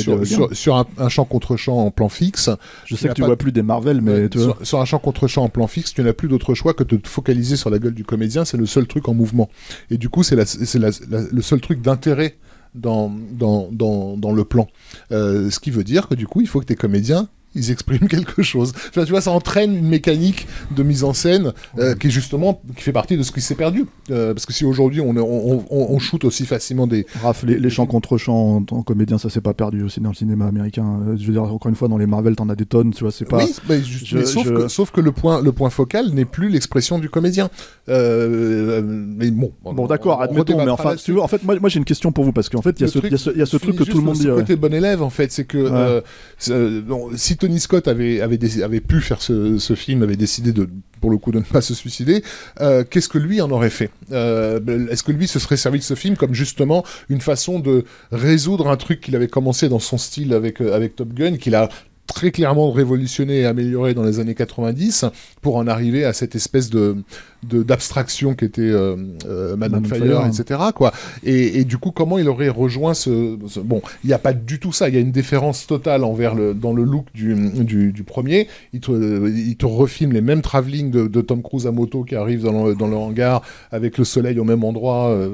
sur un champ contre champ en plan fixe, je sais que tu vois plus des Marvel, mais sur un champ contre champ en plan fixe, tu n'as plus d'autre choix que de te focaliser sur la gueule du comédien. C'est le seul truc en mouvement. Et du coup, c'est le seul truc d'intérêt dans le plan. Ce qui veut dire que du coup, il faut que tes comédiens ils expriment quelque chose. Tu vois, ça entraîne une mécanique de mise en scène qui fait partie de ce qui s'est perdu. Parce que si aujourd'hui on shoot aussi facilement des... Raph, les chants contre chants en comédien, ça s'est pas perdu aussi dans le cinéma américain. Je veux dire, encore une fois, dans les Marvel, t'en as des tonnes, tu vois, c'est pas... Oui, sauf que le point focal n'est plus l'expression du comédien. Mais bon, d'accord, admettons, mais enfin, tu veux, en fait, moi j'ai une question pour vous, parce qu'en fait, il y a ce truc que tout le monde dit... Le côté bon élève, en fait, c'est que si Tony Scott avait pu faire ce film, avait décidé pour le coup de ne pas se suicider, qu'est-ce que lui en aurait fait? Est-ce que lui se serait servi de ce film comme justement une façon de résoudre un truc qu'il avait commencé dans son style avec Top Gun, qu'il a très clairement révolutionné et amélioré dans les années 90 pour en arriver à cette espèce d'abstraction qui était Man on Fire, etc. quoi. Et du coup, comment il aurait rejoint bon, il n'y a pas du tout ça, il y a une différence totale dans le look du premier. Il te refilme les mêmes travelling de Tom Cruise à moto qui arrive dans le hangar avec le soleil au même endroit,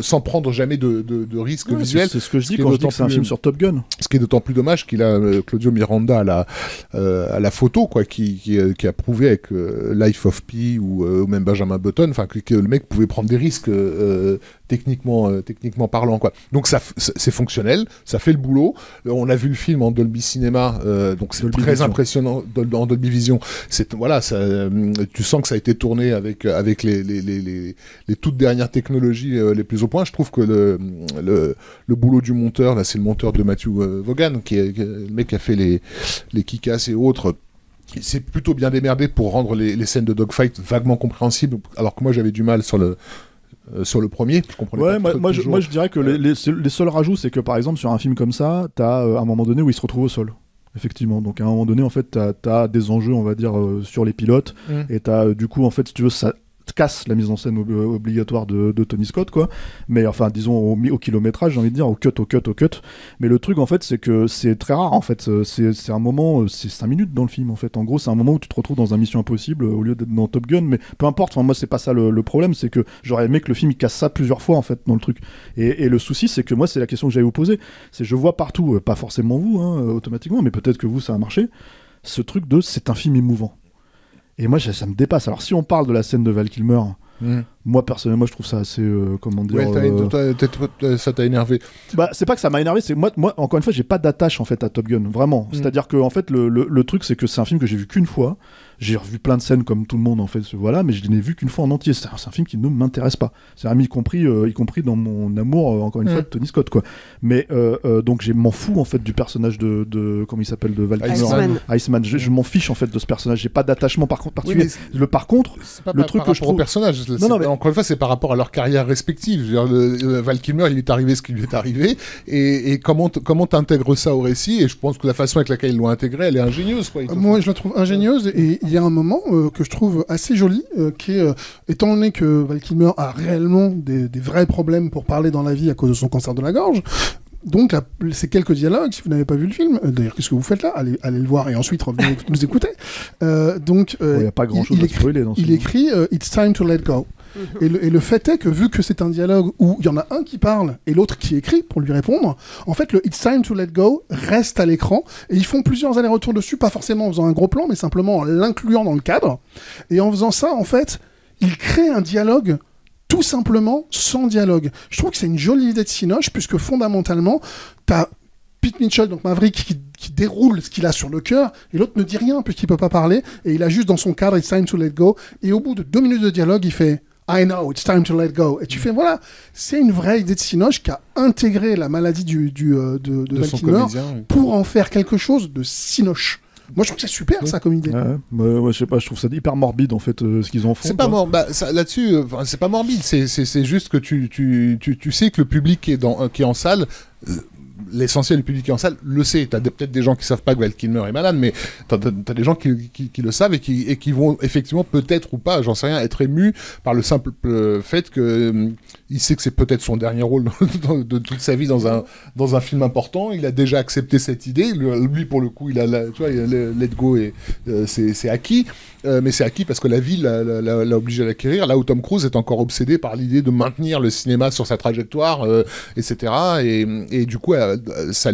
sans prendre jamais de risque visuel. C'est ce que je dis quand je dis que c'est un film sur Top Gun. Ce qui est d'autant plus dommage qu'il a Claudio Miranda à la photo, quoi, qui a prouvé avec Life of Pi ou même Benjamin Button, enfin que le mec pouvait prendre des risques techniquement parlant, quoi. Donc c'est fonctionnel, ça fait le boulot. On a vu le film en Dolby Cinema, donc c'est Dolby très Vision. impressionnant en Dolby Vision. Voilà, tu sens que ça a été tourné avec les toutes dernières technologies les plus au point. Je trouve que le boulot du monteur, là, c'est le monteur de Matthew Vaughan, qui est le mec qui a fait les Kick-Ass et autres. Il s'est plutôt bien démerdé pour rendre les scènes de dogfight vaguement compréhensibles, alors que moi j'avais du mal sur le premier, je comprenais pas moi toujours. je dirais que les seuls rajouts, c'est que par exemple sur un film comme ça, t'as un moment donné où il se retrouve au sol. Effectivement, donc à un moment donné, en fait, t'as des enjeux, on va dire, sur les pilotes, et t'as du coup, en fait, si tu veux, ça casse la mise en scène obligatoire de Tony Scott, quoi. Mais enfin, disons au kilométrage, j'ai envie de dire, au cut. Mais le truc, en fait, c'est que c'est très rare, en fait. C'est un moment, c'est 5 minutes dans le film, en fait. En gros, c'est un moment où tu te retrouves dans un Mission Impossible au lieu d'être dans Top Gun. Mais peu importe, moi, c'est pas ça le problème. C'est que j'aurais aimé que le film il casse ça plusieurs fois, en fait, dans le truc. Et le souci, c'est que moi, c'est la question que j'allais vous poser. C'est je vois partout, pas forcément vous, automatiquement, mais peut-être que vous, ça a marché. Ce truc c'est un film émouvant. Et moi, ça me dépasse. Alors, si on parle de la scène de Val Kilmer, moi, personnellement, je trouve ça assez... comment dire... Ouais, ça t'a énervé. Bah, c'est pas que ça m'a énervé, c'est moi, encore une fois, j'ai pas d'attache, en fait, à Top Gun. Vraiment. C'est-à-dire que, en fait, le truc, c'est que c'est un film que j'ai vu qu'une fois. J'ai revu plein de scènes comme tout le monde, en fait, voilà, mais je n'ai vu qu'une fois en entier. C'est un film qui ne m'intéresse pas. C'est-à-dire, y compris dans mon amour, encore une fois, de Tony Scott, quoi. Mais, donc, je m'en fous, en fait, du personnage de comment il s'appelle, de Val Kilmer. Iceman. Je m'en fiche, en fait, de ce personnage. J'ai pas d'attachement particulier. Oui, par contre, le truc que je trouve... au personnage. Encore une fois, c'est par rapport à leur carrière respective. Je veux dire, Val Kilmer, il est arrivé ce qui lui est arrivé. Et comment t'intègres ça au récit? Et je pense que la façon avec laquelle ils l'ont intégré, elle est ingénieuse, quoi. Moi, je la trouve ingénieuse, et il y a un moment que je trouve assez joli, qui est, étant donné que Val Kilmer a réellement des vrais problèmes pour parler dans la vie à cause de son cancer de la gorge, donc là, ces quelques dialogues, si vous n'avez pas vu le film, d'ailleurs, qu'est-ce que vous faites là? Allez le voir et ensuite revenez nous écouter. Il n'y a pas grand-chose à spoiler dans ce film. Il écrit It's time to let go. Et le fait est que, vu que c'est un dialogue où il y en a un qui parle et l'autre qui écrit pour lui répondre, en fait, le It's time to let go reste à l'écran, et ils font plusieurs allers-retours dessus, pas forcément en faisant un gros plan, mais simplement en l'incluant dans le cadre. Et en faisant ça, en fait, il crée un dialogue tout simplement sans dialogue. Je trouve que c'est une jolie idée de Cinoche, puisque fondamentalement, t'as Pete Mitchell, donc Maverick, qui déroule ce qu'il a sur le cœur, et l'autre ne dit rien puisqu'il peut pas parler, et il a juste dans son cadre It's time to let go, et au bout de 2 minutes de dialogue, il fait I know, it's time to let go. Et tu fais, voilà, c'est une vraie idée de Cinoche qui a intégré la maladie de Val Kilmer pour en faire quelque chose de Cinoche. Moi, je trouve que c'est super, ça, comme idée. Ouais, je sais pas, je trouve ça hyper morbide, en fait, ce qu'ils en font. C'est pas morbide. Là-dessus, c'est pas morbide. C'est juste que tu sais que le public qui est en salle... l'essentiel du public qui est en salle le sait. T'as peut-être des gens qui savent pas que Val Kilmer est malade, mais t'as des gens qui le savent et qui vont effectivement, peut-être ou pas, j'en sais rien, être émus par le simple fait que il sait que c'est peut-être son dernier rôle de toute sa vie dans un film important. Il a déjà accepté cette idée. Lui, pour le coup, tu vois, let go, et c'est acquis. Mais c'est acquis parce que la vie l'a obligé à l'acquérir. Là où Tom Cruise est encore obsédé par l'idée de maintenir le cinéma sur sa trajectoire, etc. Et du coup, ça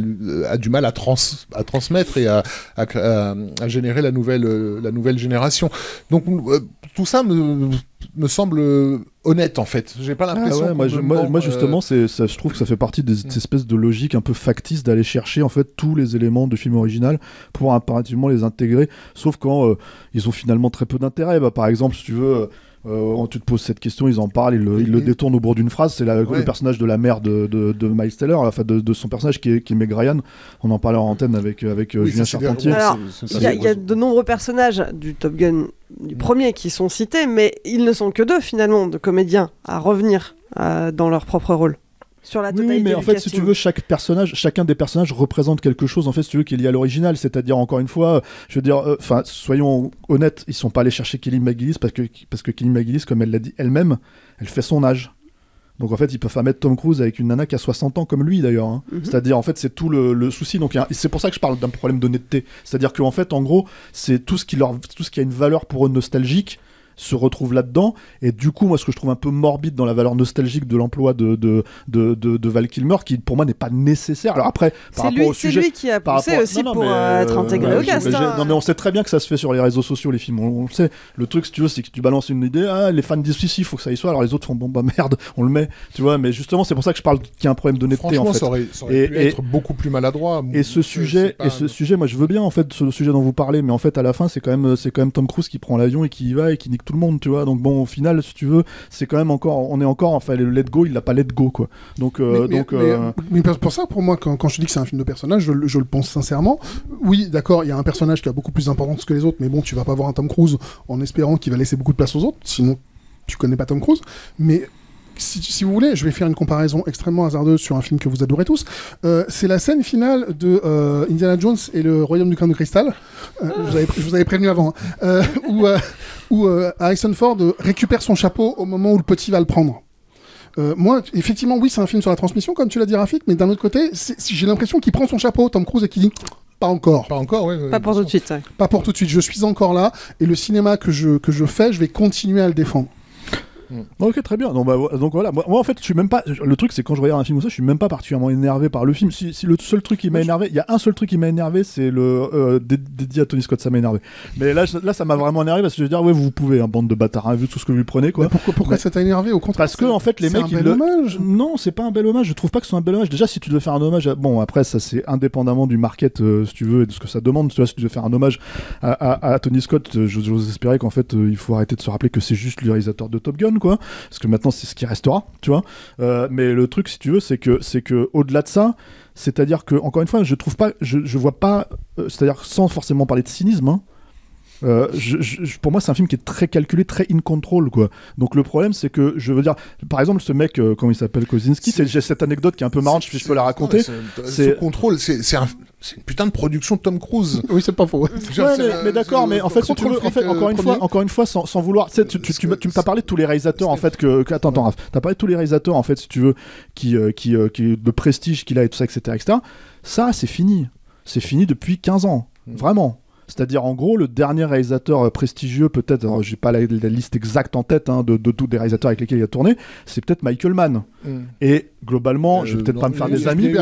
a du mal à transmettre et à générer la nouvelle génération. Donc tout ça me semble honnête, en fait. J'ai pas l'impression. Moi justement, je trouve que ça fait partie des espèces de logiques un peu factices d'aller chercher en fait tous les éléments du film original pour impérativement les intégrer, sauf quand ils ont finalement très peu d'intérêt. Par exemple, si tu veux, tu te poses cette question, ils en parlent, ils le détournent au bout d'une phrase. C'est le personnage de la mère de Miles Teller, enfin de son personnage qui est Meg Ryan. On en parlait en antenne avec Julien Charpentier. Alors, il y a de nombreux personnages du Top Gun du premier qui sont cités, mais ils ne sont que 2 finalement de comédiens à revenir dans leur propre rôle. Sur la totalité mais en fait, casting. si tu veux, chacun des personnages représente quelque chose, en fait, si tu veux, qui est lié à l'original. C'est-à-dire, encore une fois, je veux dire, soyons honnêtes, ils sont pas allés chercher Kelly McGillis parce que Kelly McGillis, comme elle l'a dit elle-même, elle fait son âge. Donc en fait, ils peuvent pas mettre Tom Cruise avec une nana qui a 60 ans comme lui d'ailleurs. Hein. C'est-à-dire, en fait, c'est tout le souci. Donc c'est pour ça que je parle d'un problème d'honnêteté. C'est-à-dire qu'en fait, en gros, c'est tout ce qui a une valeur pour eux nostalgique. se retrouve là-dedans. Et du coup, moi, ce que je trouve un peu morbide dans la valeur nostalgique de l'emploi de Val Kilmer, qui pour moi n'est pas nécessaire. Alors après, par rapport au sujet, c'est lui qui a poussé aussi pour être intégré au cast. Non, mais on sait très bien que ça se fait sur les réseaux sociaux, les films. On le sait. Le truc, si tu veux, c'est que tu balances une idée, les fans disent si, il faut que ça y soit. Alors les autres font bon, bah merde, on le met. Tu vois, mais justement, c'est pour ça que je parle qu'il y a un problème d'honnêteté. Franchement, en fait. ça aurait pu être beaucoup plus maladroit. Et ce sujet, moi, je veux bien en fait ce sujet dont vous parlez, mais en fait, à la fin, c'est quand même Tom Cruise qui prend l'avion et qui y va et qui nique tout le monde, tu vois. Donc bon, au final, si tu veux, c'est quand même on est encore, enfin, le let go, il l'a pas let go, quoi. Donc, mais pour ça, pour moi, quand je dis que c'est un film de personnage, je le pense sincèrement. Oui, d'accord, il y a un personnage qui a beaucoup plus d'importance que les autres, mais bon, tu vas pas voir un Tom Cruise en espérant qu'il va laisser beaucoup de place aux autres, sinon tu connais pas Tom Cruise. Mais si vous voulez, je vais faire une comparaison extrêmement hasardeuse sur un film que vous adorez tous. C'est la scène finale de Indiana Jones et le Royaume du Crâne de Cristal. Je vous avais prévenu avant. Où Harrison Ford récupère son chapeau au moment où le petit va le prendre. Moi, effectivement, oui, c'est un film sur la transmission, comme tu l'as dit, Rafik, mais d'un autre côté, j'ai l'impression qu'il prend son chapeau, Tom Cruise, et qu'il dit pas encore. Pas encore, oui. Pas pour tout de suite. Ouais. Pas pour tout de suite. Je suis encore là, et le cinéma que je fais, je vais continuer à le défendre. Ok, très bien. Donc voilà, moi en fait, je suis même pas. Le truc, c'est que quand je regarde un film comme ça, je suis même pas particulièrement énervé par le film. Si le seul truc qui m'a énervé, il y a un seul truc qui m'a énervé, c'est le dédié à Tony Scott, ça m'a énervé. Mais là, ça m'a vraiment énervé parce que je veux dire, ouais, vous pouvez, bande de bâtards, vu tout ce que vous lui prenez, quoi. Mais pourquoi ça t'a énervé au contraire? Parce que en fait, les mecs, c'est un bel hommage. Non, c'est pas un bel hommage. Je trouve pas que ce soit un bel hommage. Déjà, si tu devais faire un hommage, bon, après, ça c'est indépendamment du market, si tu veux, et de ce que ça demande. Tu vois, si tu devais faire un hommage à Tony Scott, j'ose espérer qu'en fait, il faut arrêter de se rappeler que c'est juste le réalisateur de Top Gun, quoi. Parce que maintenant c'est ce qui restera, tu vois. Mais le truc, si tu veux, c'est que au-delà de ça, c'est-à-dire que encore une fois, je trouve pas, je vois pas, c'est-à-dire sans forcément parler de cynisme, hein, pour moi c'est un film qui est très calculé, très in control, quoi. Donc le problème, c'est que je veux dire, par exemple, ce mec, comment il s'appelle, Kosinski, j'ai cette anecdote qui est un peu marrante, je peux la raconter. C'est contrôle, c'est une putain de production de Tom Cruise. Oui, c'est pas faux. Mais d'accord, mais en fait, encore une fois, sans vouloir, tu m'as parlé de tous les réalisateurs, en fait, attends, Raph, t'as parlé de tous les réalisateurs, en fait, si tu veux, qui de prestige qu'il a et tout ça, etc. Ça, c'est fini. C'est fini depuis 15 ans. Vraiment. C'est-à-dire, en gros, le dernier réalisateur prestigieux, peut-être, alors j'ai pas la liste exacte en tête, hein, de tous les réalisateurs avec lesquels il a tourné, c'est peut-être Michael Mann. Et globalement, je vais peut-être pas me faire des amis.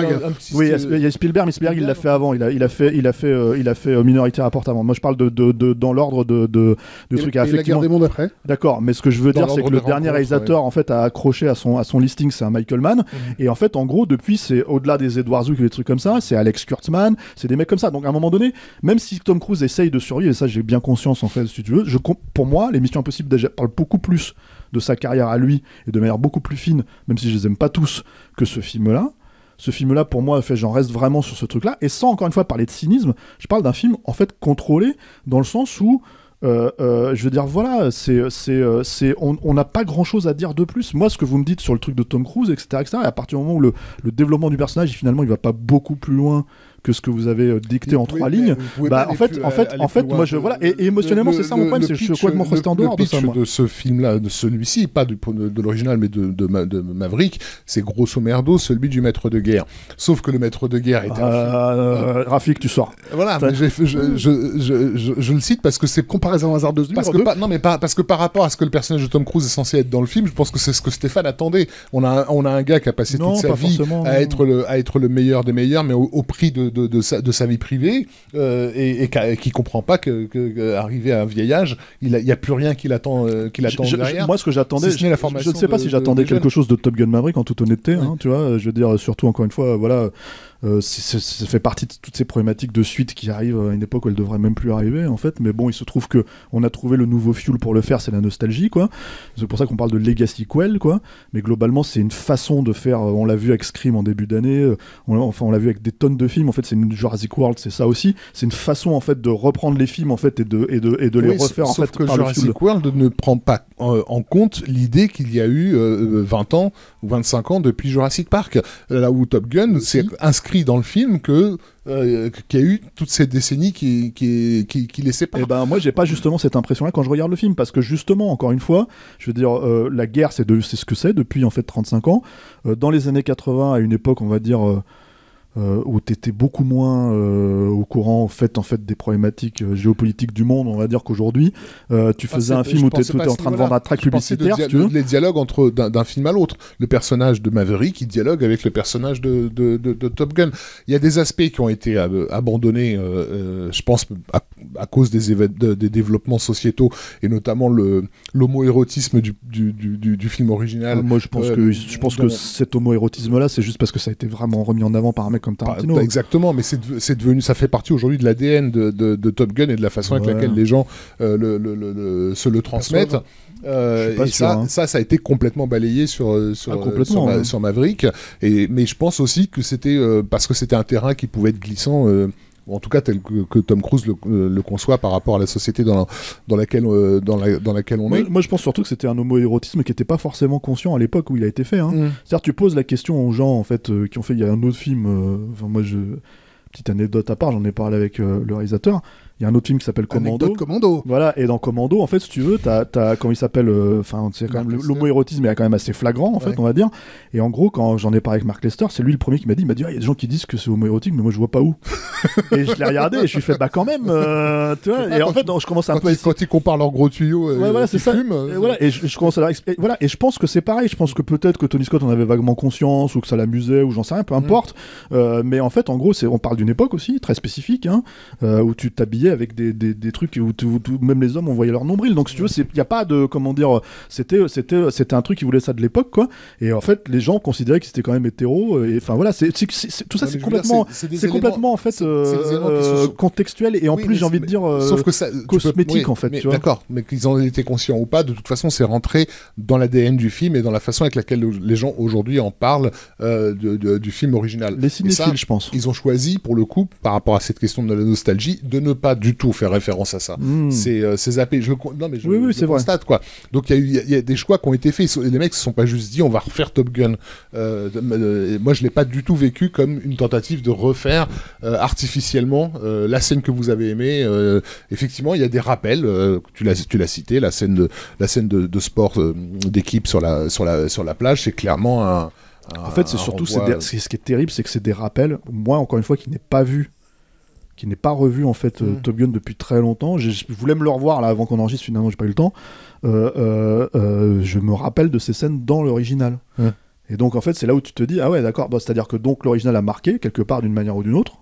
Oui, il y a Spielberg, mais Spielberg, il l'a fait avant. Il a fait Minority Report avant. Moi, je parle dans l'ordre de trucs à effectivement. La Guerre des Mondes après. D'accord, mais ce que je veux dire, c'est que le dernier réalisateur, en fait, a accroché à son listing, c'est un Michael Mann. Et en fait, en gros, depuis, c'est au-delà des Edward Zook et des trucs comme ça, c'est Alex Kurtzman, c'est des mecs comme ça. Donc, à un moment donné, même si Tom Cruise essaye de survivre, et ça, j'ai bien conscience, en fait, si tu veux, pour moi, les Missions Impossibles déjà parlent beaucoup plus de sa carrière à lui et de manière beaucoup plus fine, même si je les aime pas tous, que ce film-là. Ce film-là, pour moi, j'en reste vraiment sur ce truc-là. Et sans, encore une fois, parler de cynisme, je parle d'un film, en fait, contrôlé, dans le sens où, je veux dire, voilà, on n'a pas grand-chose à dire de plus. Moi, ce que vous me dites sur le truc de Tom Cruise, etc., et à partir du moment où le développement du personnage, finalement, il va pas beaucoup plus loin que ce que vous avez dicté en 3 lignes. Bah, en fait, moi, voilà, et émotionnellement, c'est ça mon problème, c'est que je suis complètement resté en dehors de ça. Le pitch de ce film-là, de celui-ci, pas de l'original, mais de Maverick, c'est grosso merdo celui du maître de guerre. Sauf que le maître de guerre était Rafik, tu sors. Voilà, mais je le cite parce que c'est comparaison hasardeuse. Parce que par rapport à ce que le personnage de Tom Cruise est censé être dans le film, je pense que c'est ce que Stéphane attendait. On a un gars qui a passé toute sa vie à être le meilleur des meilleurs, mais au prix de sa vie privée, et qui comprend pas que arrivé à un vieil âge, il y a plus rien qui l'attend derrière. Moi, ce que j'attendais, je ne sais pas si j'attendais quelque chose de Top Gun Maverick, en toute honnêteté, hein, tu vois, je veux dire, surtout encore une fois, voilà. Ça fait partie de toutes ces problématiques de suite qui arrivent à une époque où elles devraient même plus arriver, en fait. Mais bon, il se trouve que on a trouvé le nouveau fuel pour le faire, c'est la nostalgie, quoi. C'est pour ça qu'on parle de legacy quel, quoi. Mais globalement, c'est une façon de faire. On l'a vu avec Scream en début d'année. On l'a vu avec des tonnes de films. En fait, c'est une Jurassic World, c'est ça aussi. C'est une façon, en fait, de reprendre les films, en fait, et de les refaire, en fait, que par Jurassic le fuel. World ne prend pas en compte l'idée qu'il y a eu 20 ans ou 25 ans depuis Jurassic Park. Là où Top Gun, c'est inscrit dans le film qu'il y a eu toutes ces décennies qui les séparent. Et ben moi j'ai pas justement cette impression là quand je regarde le film, parce que justement, encore une fois, je veux dire, la guerre c'est ce que c'est depuis en fait 35 ans. Dans les années 80, à une époque on va dire où tu étais beaucoup moins au courant en fait des problématiques géopolitiques du monde, on va dire qu'aujourd'hui tu faisais un film où tu étais en train de vendre un track publicitaire, si tu veux. Les dialogues d'un film à l'autre, le personnage de Maverick qui dialogue avec le personnage de Top Gun. Il y a des aspects qui ont été abandonnés, je pense à cause des développements sociétaux et notamment l'homo-érotisme du film original. Moi je pense que cet homo-érotisme là c'est juste parce que ça a été vraiment remis en avant par un mec comme Tarantino. Exactement, mais c'est devenu, ça fait partie aujourd'hui de l'ADN de Top Gun et de la façon avec laquelle les gens se le transmettent. Et ça a été complètement balayé sur Maverick. Mais je pense aussi que c'était parce que c'était un terrain qui pouvait être glissant. En tout cas tel que Tom Cruise le conçoit par rapport à la société dans laquelle on est. Moi je pense surtout que c'était un homo-érotisme qui n'était pas forcément conscient à l'époque où il a été fait. C'est-à-dire tu poses la question aux gens en fait, qui ont fait, il y a un autre film, petite anecdote à part, j'en ai parlé avec le réalisateur. Il y a un autre film qui s'appelle Commando. Voilà, et dans Commando, en fait, si tu veux, t'as comment il s'appelle, c'est quand même l'homo-érotisme est quand même assez flagrant, en fait, on va dire. Et en gros, quand j'en ai parlé avec Mark Lester, c'est lui le premier qui m'a dit, il y a des gens qui disent que c'est homo-érotique, mais moi je vois pas où. Et je l'ai regardé et je lui fais, quand même, tu vois. Et en fait, je commence un peu à quand ils comparent leurs gros tuyaux, c'est ça. Et je commence à leur expliquer. Voilà, et je pense que c'est pareil. Je pense que peut-être que Tony Scott en avait vaguement conscience ou que ça l'amusait ou j'en sais rien, peu importe. Mais en fait, en gros, on parle d'une époque aussi très spécifique, où tu t'habillais avec des trucs où même les hommes on voyait leur nombril, donc si tu veux il y a pas de comment dire, c'était un truc qui voulait ça de l'époque quoi, et en fait les gens considéraient que c'était quand même hétéro, et enfin voilà tout ça c'est complètement en fait contextuel, et en plus j'ai envie de dire sauf que ça, cosmétique en fait, tu vois. D'accord, mais qu'ils en étaient conscients ou pas, de toute façon c'est rentré dans l'ADN du film et dans la façon avec laquelle les gens aujourd'hui en parlent du film original. Les cinéphiles, je pense. Ils ont choisi pour le coup, par rapport à cette question de la nostalgie, de ne pas du tout faire référence à ça. C'est zappé. Je le constate quoi. Donc il y a des choix qui ont été faits. Les mecs se sont pas juste dit on va refaire Top Gun. Moi je l'ai pas du tout vécu comme une tentative de refaire artificiellement la scène que vous avez aimée. Effectivement il y a des rappels. Tu l'as cité, la scène de sport d'équipe sur la plage, c'est clairement en fait c'est surtout ce qui est terrible, c'est que c'est des rappels. Moi encore une fois qui n'ai pas revu en fait Top Gun depuis très longtemps. Je voulais me le revoir là avant qu'on enregistre, finalement j'ai pas eu le temps. Je me rappelle de ces scènes dans l'original. Et donc en fait c'est là où tu te dis ah ouais d'accord, c'est-à-dire que donc l'original a marqué quelque part d'une manière ou d'une autre.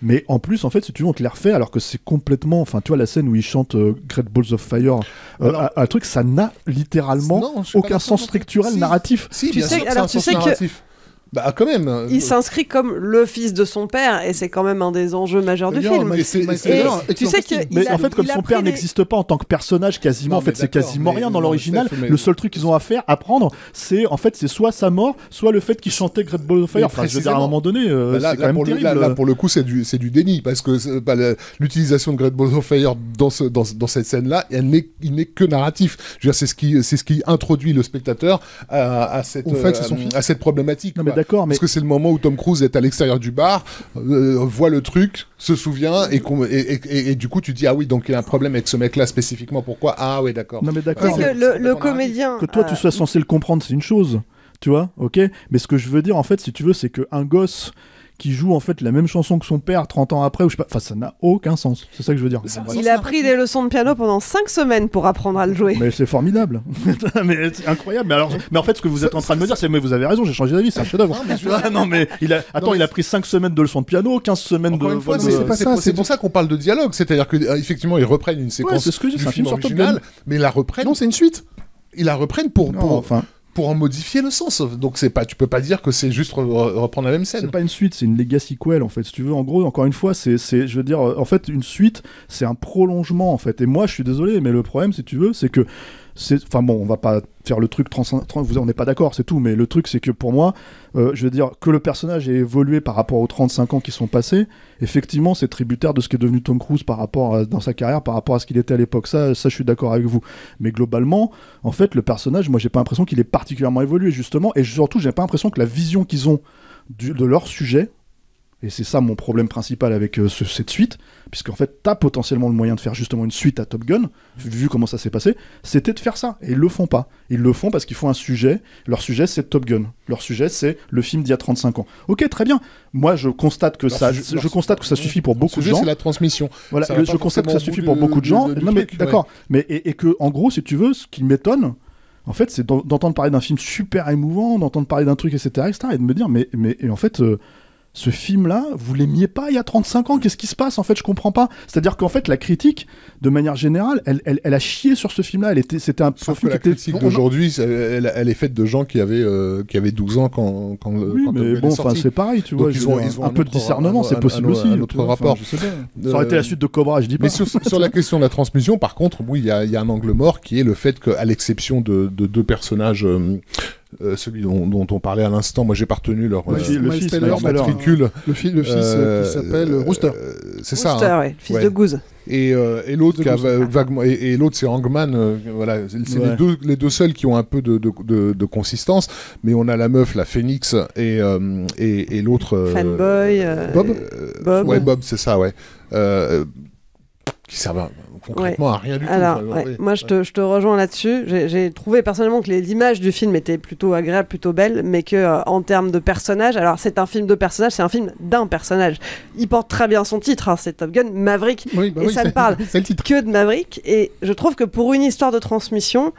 Mais en plus, en fait, si tu veux, on te les refait alors que c'est complètement. Enfin, tu vois, la scène où il chante Great Balls of Fire, un truc, ça n'a littéralement aucun sens structurel narratif. Si, tu sais que. Bah quand même. Il s'inscrit comme le fils de son père et c'est quand même un des enjeux majeurs du film. Tu sais que mais en fait comme son père n'existe pas en tant que personnage quasiment, en fait c'est quasiment rien dans l'original. Le seul truc qu'ils ont à prendre, c'est en fait c'est soit sa mort, soit le fait qu'il chantait Great Ball of Fire. Enfin je veux dire à un moment donné, c'est quand même terrible. Là pour le coup c'est du déni parce que l'utilisation de Great Ball of Fire dans cette scène là, il n'est que narratif. Je veux dire c'est ce qui introduit le spectateur à cette problématique. D'accord, parce que c'est le moment où Tom Cruise est à l'extérieur du bar, voit le truc, se souvient et du coup tu dis ah oui donc il y a un problème avec ce mec-là spécifiquement. Pourquoi? Ah oui d'accord. Non mais d'accord. C'est que le comédien. Que toi tu sois censé le comprendre c'est une chose, tu vois, ok. Mais ce que je veux dire en fait si tu veux c'est qu'un gosse qui joue en fait la même chanson que son père 30 ans après, ou je sais pas, enfin ça n'a aucun sens, c'est ça que je veux dire. Il a pris des leçons de piano pendant 5 semaines pour apprendre à le jouer. Mais c'est formidable. Mais c'est incroyable. Mais en fait ce que vous êtes en train de me dire c'est mais vous avez raison, j'ai changé d'avis, c'est un chef-d'œuvre. Il a pris 5 semaines de leçons de piano, 15 semaines c'est pour ça qu'on parle de dialogue, c'est-à-dire que effectivement ils reprennent une séquence du film original, mais ils la reprennent. Non, c'est une suite. Ils la reprennent pour en modifier le sens. Donc tu peux pas dire que c'est juste reprendre la même scène. C'est pas une suite, c'est une legacy quel en fait. Si tu veux, en gros, encore une fois, je veux dire, en fait, une suite, c'est un prolongement en fait. Et moi, je suis désolé, mais le problème, si tu veux, c'est que enfin bon, on va pas faire le truc on n'est pas d'accord, c'est tout, mais le truc c'est que pour moi, je veux dire que le personnage ait évolué par rapport aux 35 ans qui sont passés, effectivement c'est tributaire de ce qui est devenu Tom Cruise dans sa carrière par rapport à ce qu'il était à l'époque, ça je suis d'accord avec vous, mais globalement en fait le personnage, moi j'ai pas l'impression qu'il ait particulièrement évolué justement, et surtout j'ai pas l'impression que la vision qu'ils ont de leur sujet et c'est ça mon problème principal avec cette suite, puisqu'en fait, t'as potentiellement le moyen de faire justement une suite à Top Gun, vu comment ça s'est passé, c'était de faire ça. Et ils le font pas. Ils le font parce qu'ils font un sujet. Leur sujet, c'est Top Gun. Leur sujet, c'est le film d'il y a 35 ans. Ok, très bien. Moi, je constate que ça suffit pour beaucoup de gens. C'est la transmission. Voilà, je constate que ça suffit pour beaucoup de gens. Non, mais d'accord. Mais et que, en gros, si tu veux, ce qui m'étonne, en fait, c'est d'entendre parler d'un film super émouvant, d'entendre parler d'un truc, etc., et de me dire, mais en fait, ce film-là, vous l'aimiez pas il y a 35 ans, qu'est-ce qui se passe? En fait, je comprends pas. C'est-à-dire qu'en fait, la critique, de manière générale, elle a chié sur ce film-là. C'était un Sauf que film la critique d'aujourd'hui, elle est faite de gens qui avaient 12 ans quand oui, quand mais bon, enfin, c'est pareil, tu vois. ils ont un peu de discernement, c'est possible aussi. Un autre rapport. Je sais pas. Ça aurait été la suite de Cobra, je dis pas. Mais sur la question de la transmission, par contre, oui, il y a un angle mort qui est le fait qu'à l'exception de deux personnages, celui dont on parlait à l'instant, moi j'ai pas retenu leur matricule. Le fils qui s'appelle Rooster. C'est ça. Rooster, ouais, fils de Goose. Et l'autre vaguement, et l'autre c'est Hangman. Voilà, c'est les deux seuls qui ont un peu de consistance. Mais on a la meuf, la Phoenix, et l'autre. Fanboy. Bob. Ouais, Bob, c'est ça, ouais. Qui servent concrètement à rien du tout. Alors, moi, je te rejoins là-dessus. J'ai trouvé personnellement que l'image du film était plutôt agréable, plutôt belle, mais que en termes de personnages, alors c'est un film de personnages, c'est un film d'un personnage. Il porte très bien son titre, hein, c'est Top Gun Maverick, ça ne parle que de Maverick. Et je trouve que pour une histoire de transmission,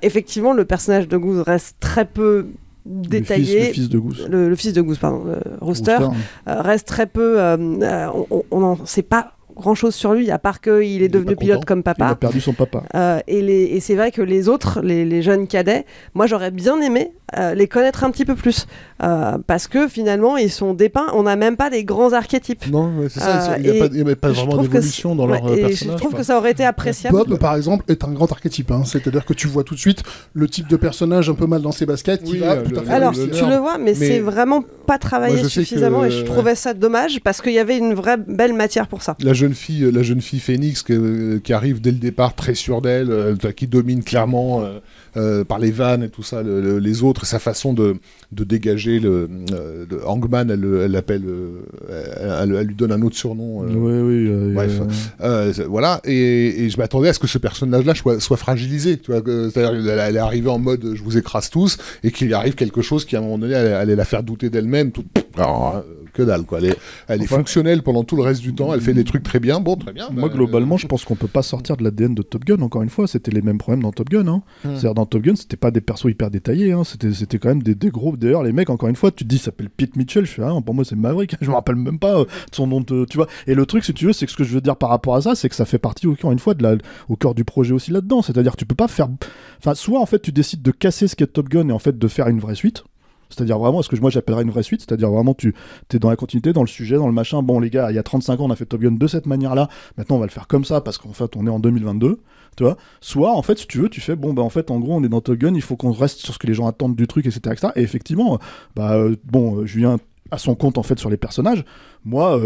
effectivement, le personnage de Goose reste très peu détaillé. Le fils de Goose. Le fils de Goose, pardon, Rooster, reste très peu. On n'en sait pas grand-chose sur lui, à part qu'il est devenu pilote comme papa. Il a perdu son papa. Et c'est vrai que les autres, les jeunes cadets, moi j'aurais bien aimé les connaître un petit peu plus. Parce que finalement, ils sont dépeints, on n'a même pas les grands archétypes. Non, c'est ça, il n'y a pas vraiment d'évolution dans leur personnage. Je trouve que ça aurait été appréciable. Bob, par exemple, est un grand archétype. Hein. C'est-à-dire que tu vois tout de suite le type de personnage un peu mal dans ses baskets qui va tout à fait. Alors, tu le vois, mais c'est vraiment pas travaillé suffisamment et je trouvais ça dommage parce qu'il y avait une vraie belle matière pour ça. La jeune fille Phoenix qui arrive dès le départ très sûre d'elle, qui domine clairement par les vannes et tout ça, les autres, sa façon de dégager Hangman, elle l'appelle, elle lui donne un autre surnom. Bref, voilà. Et je m'attendais à ce que ce personnage-là soit fragilisé. Tu vois, c'est-à-dire, elle est arrivée en mode je vous écrase tous, et qu'il y arrive quelque chose qui à un moment donné allait la faire douter d'elle-même. Alors, que dalle, quoi. Elle est fonctionnelle pendant tout le reste du temps. Elle fait des trucs très bien. Bon, très bien. Moi, globalement, je pense qu'on peut pas sortir de l'ADN de Top Gun. Encore une fois, c'était les mêmes problèmes dans Top Gun. Hein. C'est-à-dire, dans Top Gun, c'était pas des persos hyper détaillés. Hein. C'était quand même des gros. D'ailleurs, les mecs, encore une fois, tu te dis, il s'appelle Pete Mitchell. Je fais, pour moi, c'est Maverick. Je me rappelle même pas de son nom. Tu vois. Et le truc, si tu veux, c'est que ce que je veux dire par rapport à ça, c'est que ça fait partie, encore une fois, au cœur du projet aussi là-dedans. C'est-à-dire, tu peux pas faire. Enfin, soit en fait, tu décides de casser ce qu'est Top Gun et en fait de faire une vraie suite. C'est-à-dire vraiment ce que moi j'appellerais une vraie suite, c'est-à-dire vraiment tu es dans la continuité, dans le sujet, dans le machin. Bon les gars, il y a 35 ans on a fait Top Gun de cette manière-là, maintenant on va le faire comme ça parce qu'en fait on est en 2022, tu vois. Soit en fait si tu veux, tu fais en fait en gros on est dans Top Gun, il faut qu'on reste sur ce que les gens attendent du truc, etc. Et effectivement, Julien à son compte en fait sur les personnages. Moi,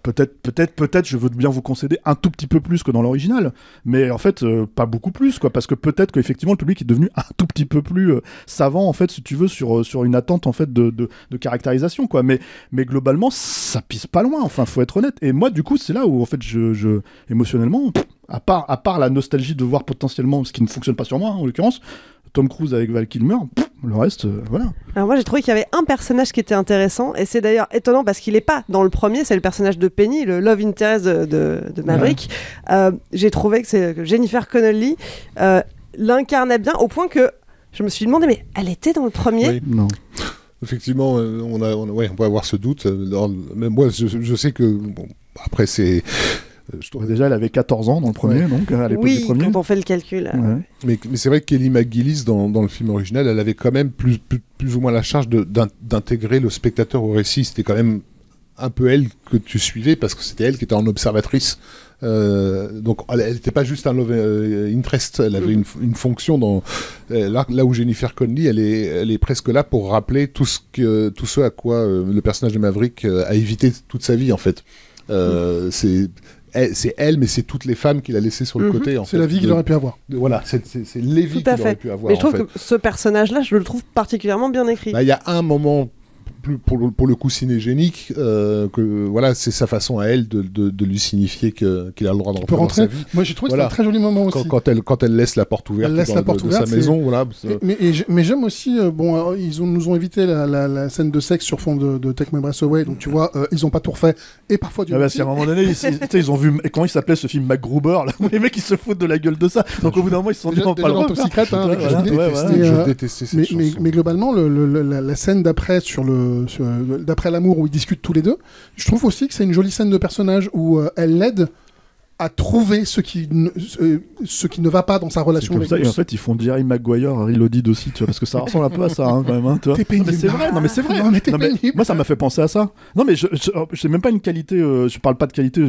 peut-être, je veux bien vous concéder un tout petit peu plus que dans l'original, mais en fait, pas beaucoup plus, quoi, parce que peut-être qu'effectivement le public est devenu un tout petit peu plus savant, en fait, si tu veux, sur une attente en fait de caractérisation, quoi. Mais globalement, ça pisse pas loin. Enfin, faut être honnête. Et moi, du coup, c'est là où en fait, je émotionnellement, à part la nostalgie de voir potentiellement ce qui ne fonctionne pas sur moi, en l'occurrence. Tom Cruise avec Val Kilmer, le reste, voilà. Alors moi j'ai trouvé qu'il y avait un personnage qui était intéressant, et c'est d'ailleurs étonnant parce qu'il n'est pas dans le premier, c'est le personnage de Penny, le love interest de Maverick. Ouais. J'ai trouvé que Jennifer Connelly l'incarnait bien, au point que je me suis demandé, mais elle était dans le premier ? Oui. Non. Effectivement, on peut avoir ce doute. Même moi, je sais que... Bon, après, c'est... Déjà, elle avait 14 ans dans le premier, donc à l'époque du premier. Oui, quand on fait le calcul. Mais c'est vrai que Kelly McGillis, dans le film original, elle avait quand même plus ou moins la charge d'intégrer le spectateur au récit. C'était quand même un peu elle que tu suivais, parce que c'était elle qui était en observatrice. Donc elle n'était pas juste un love interest, elle avait une fonction dans là où Jennifer Connelly elle est presque là pour rappeler tout ce à quoi le personnage de Maverick a évité toute sa vie en fait. C'est elle, mais c'est toutes les femmes qu'il a laissées sur le côté. C'est la vie qu'il aurait pu avoir. Voilà, c'est les vies qu'il aurait pu avoir. Mais je trouve que ce personnage-là, je le trouve particulièrement bien écrit. Il y a un moment pour le coup cinégénique, que voilà, c'est sa façon à elle de lui signifier qu'il a le droit de rentrer dans sa vie. Moi j'ai trouvé que c'était un très joli moment aussi. Quand elle laisse la porte ouverte de sa maison, voilà. Mais j'aime aussi, ils nous ont évité la scène de sexe sur fond de Take My Breath Away, donc tu vois, ils ont pas tout refait, et parfois du à un moment donné, ils ont vu, comment il s'appelait ce film MacGruber, là, où les mecs ils se foutent de la gueule de ça, donc au bout d'un moment ils se sont dit on pas le refaire. Je détestais cette chanson. Mais globalement, la scène d'après d'après l'amour où ils discutent tous les deux, je trouve aussi que c'est une jolie scène de personnage où elle l'aide à trouver ce qui ne va pas dans sa relation avec ça. Et en fait, ils font Jerry Maguire, Reloaded aussi, tu vois, parce que ça ressemble un peu à ça, hein, quand même. Hein, tu vois. T'es pénible. Non, mais c'est vrai. Moi, ça m'a fait penser à ça. Non, mais c'est même pas une qualité. Je parle pas de qualité.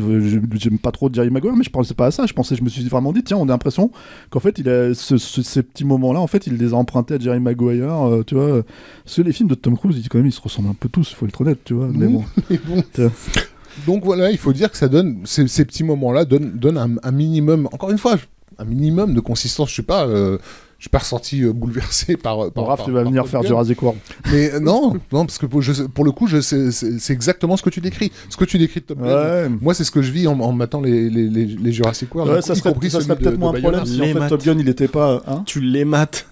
J'aime pas trop Jerry Maguire, mais je pensais pas à ça. Je me suis vraiment dit, tiens, on a l'impression qu'en fait, il a ces petits moments-là, en fait, il les a empruntés à Jerry Maguire, tu vois. Parce que les films de Tom Cruise, ils se ressemblent un peu tous. Faut être honnête, tu vois. Mais bon. Donc voilà, il faut dire que ça donne ces petits moments-là donnent un minimum, encore une fois, un minimum de consistance. Je suis pas ressorti bouleversé par. Raph, tu vas venir faire Jurassic World. Mais non, parce que pour le coup, c'est exactement ce que tu décris. Ce que tu décris de Top Gun. Moi, c'est ce que je vis en matant les Jurassic World. Ouais, ça serait peut-être moins un problème si en fait Top Gun il était pas. Tu les mates.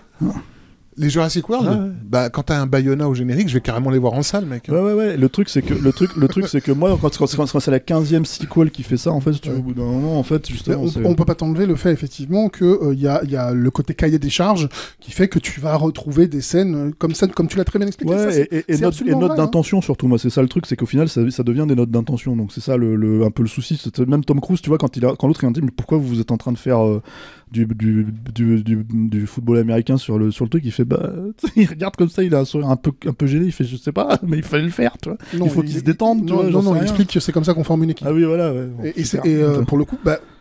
Les Jurassic World, bah quand t'as un Bayona au générique, je vais carrément les voir en salle, mec. Ouais. Le truc c'est que moi quand c'est la 15e sequel qui fait ça, en fait, si tu veux, au bout d'un moment, en fait, justement, on peut pas t'enlever le fait effectivement que il y a le côté cahier des charges qui fait que tu vas retrouver des scènes comme tu l'as très bien expliqué. Ouais, et notes d'intention surtout. Moi, c'est ça le truc, c'est qu'au final, ça devient des notes d'intention. Donc c'est ça un peu le souci. Même Tom Cruise, tu vois, quand l'autre il dit mais pourquoi vous êtes en train de faire du football américain sur le truc, il fait il regarde comme ça, il a un sourire un peu gêné, il fait je sais pas, mais il fallait le faire, tu vois. Il faut qu'il se détende, tu vois. Non, il explique que c'est comme ça qu'on forme une équipe. Ah oui, voilà. Ouais, bon,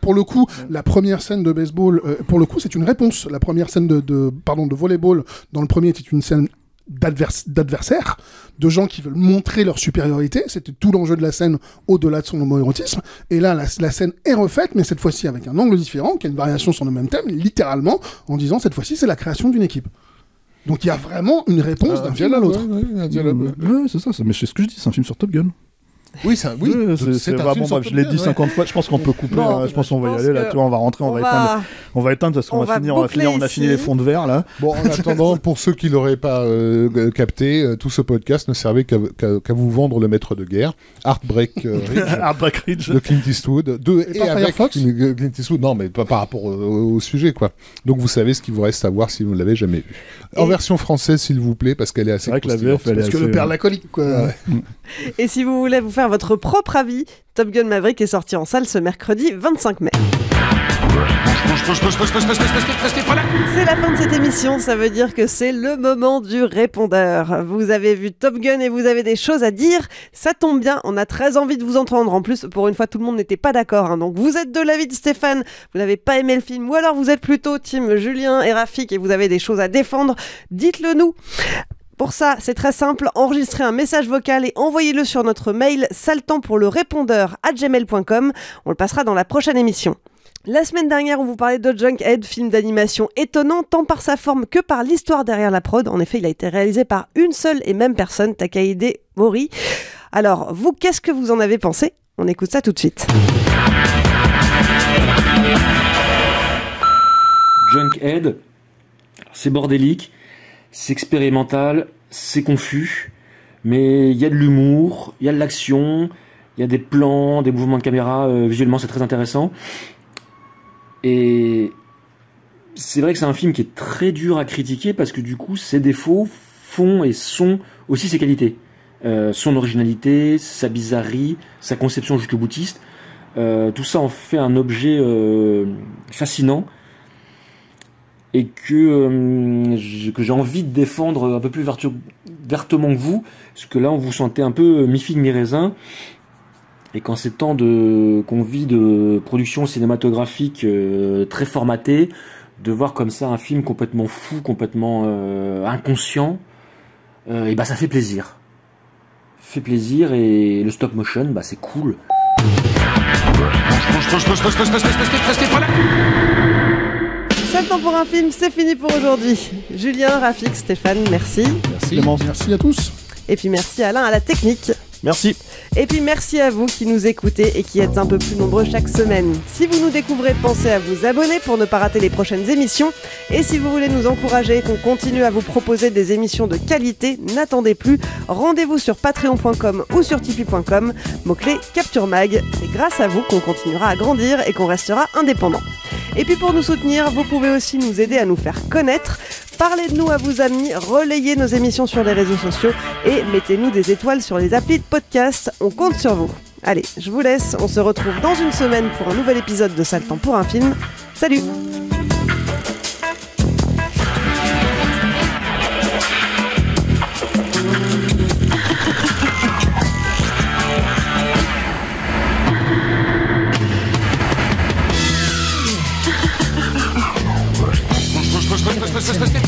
pour le coup, la première scène de baseball, pour le coup, c'est une réponse. La première scène de volleyball dans le premier était une scène d'adversaires, de gens qui veulent montrer leur supériorité. C'était tout l'enjeu de la scène au-delà de son homoérotisme. Et là, la scène est refaite, mais cette fois-ci avec un angle différent, qui a une variation sur le même thème, littéralement, en disant cette fois-ci, c'est la création d'une équipe. Donc il y a vraiment une réponse d'un film à l'autre. Ouais, c'est ça, mais c'est ce que je dis, c'est un film sur Top Gun. Oui, c'est vraiment. Je l'ai dit 50 fois. Je pense qu'on peut couper. Je pense qu'on va y aller là. Tu vois, on va rentrer, on va éteindre parce qu'on on a fini les fonds de verre là. Bon, en attendant, pour ceux qui l'auraient pas capté, tout ce podcast ne servait qu'à vous vendre le maître de guerre, Heartbreak Ridge de Clint Eastwood, et avec Clint Eastwood. Non, mais pas par rapport au sujet, quoi. Donc vous savez ce qu'il vous reste à voir si vous ne l'avez jamais vu. En version française, s'il vous plaît, parce qu'elle est assez. C'est vrai que la VF, elle est parce que le père l'alcoolique, quoi. Et si vous voulez vous faire votre propre avis, Top Gun Maverick est sorti en salle ce mercredi 25 mai. C'est la fin de cette émission, ça veut dire que c'est le moment du répondeur. Vous avez vu Top Gun et vous avez des choses à dire, ça tombe bien, on a très envie de vous entendre. En plus, pour une fois, tout le monde n'était pas d'accord, hein. Donc vous êtes de l'avis de Stéphane, vous n'avez pas aimé le film, ou alors vous êtes plutôt team Julien et Rafik et vous avez des choses à défendre, dites-le nous. Pour ça, c'est très simple, enregistrez un message vocal et envoyez-le sur notre mail saltempourlerépondeur@gmail.com. On le passera dans la prochaine émission. La semaine dernière, on vous parlait de Junkhead, film d'animation étonnant tant par sa forme que par l'histoire derrière la prod. En effet, il a été réalisé par une seule et même personne, Takahide Mori. Alors, vous, qu'est-ce que vous en avez pensé ? On écoute ça tout de suite. Junkhead, c'est bordélique. C'est expérimental, c'est confus, mais il y a de l'humour, il y a de l'action, il y a des plans, des mouvements de caméra, visuellement c'est très intéressant. Et c'est vrai que c'est un film qui est très dur à critiquer parce que du coup ses défauts font et sont aussi ses qualités. Son originalité, sa bizarrerie, sa conception jusqu'au boutiste, tout ça en fait un objet fascinant. Et que j'ai envie de défendre un peu plus vertement que vous, parce que là on vous sentait un peu mi-figue mi-raisin, et qu'en ces temps qu'on vit de production cinématographique très formatée, de voir comme ça un film complètement fou, complètement inconscient, et ça fait plaisir. Fait plaisir, et le stop motion, c'est cool. C'est le temps pour un film, c'est fini pour aujourd'hui. Julien, Rafik, Stéphane, merci. Merci à tous. Et puis merci Alain à la technique. Merci. Et puis merci à vous qui nous écoutez et qui êtes un peu plus nombreux chaque semaine. Si vous nous découvrez, pensez à vous abonner pour ne pas rater les prochaines émissions. Et si vous voulez nous encourager et qu'on continue à vous proposer des émissions de qualité, n'attendez plus. Rendez-vous sur patreon.com ou sur tipeee.com. Mot-clé Capture Mag. C'est grâce à vous qu'on continuera à grandir et qu'on restera indépendant. Et puis pour nous soutenir, vous pouvez aussi nous aider à nous faire connaître. Parlez de nous à vos amis, relayez nos émissions sur les réseaux sociaux et mettez-nous des étoiles sur les applis de podcast. On compte sur vous. Allez, je vous laisse. On se retrouve dans une semaine pour un nouvel épisode de Sale Temps pour un film. Salut! Sтой!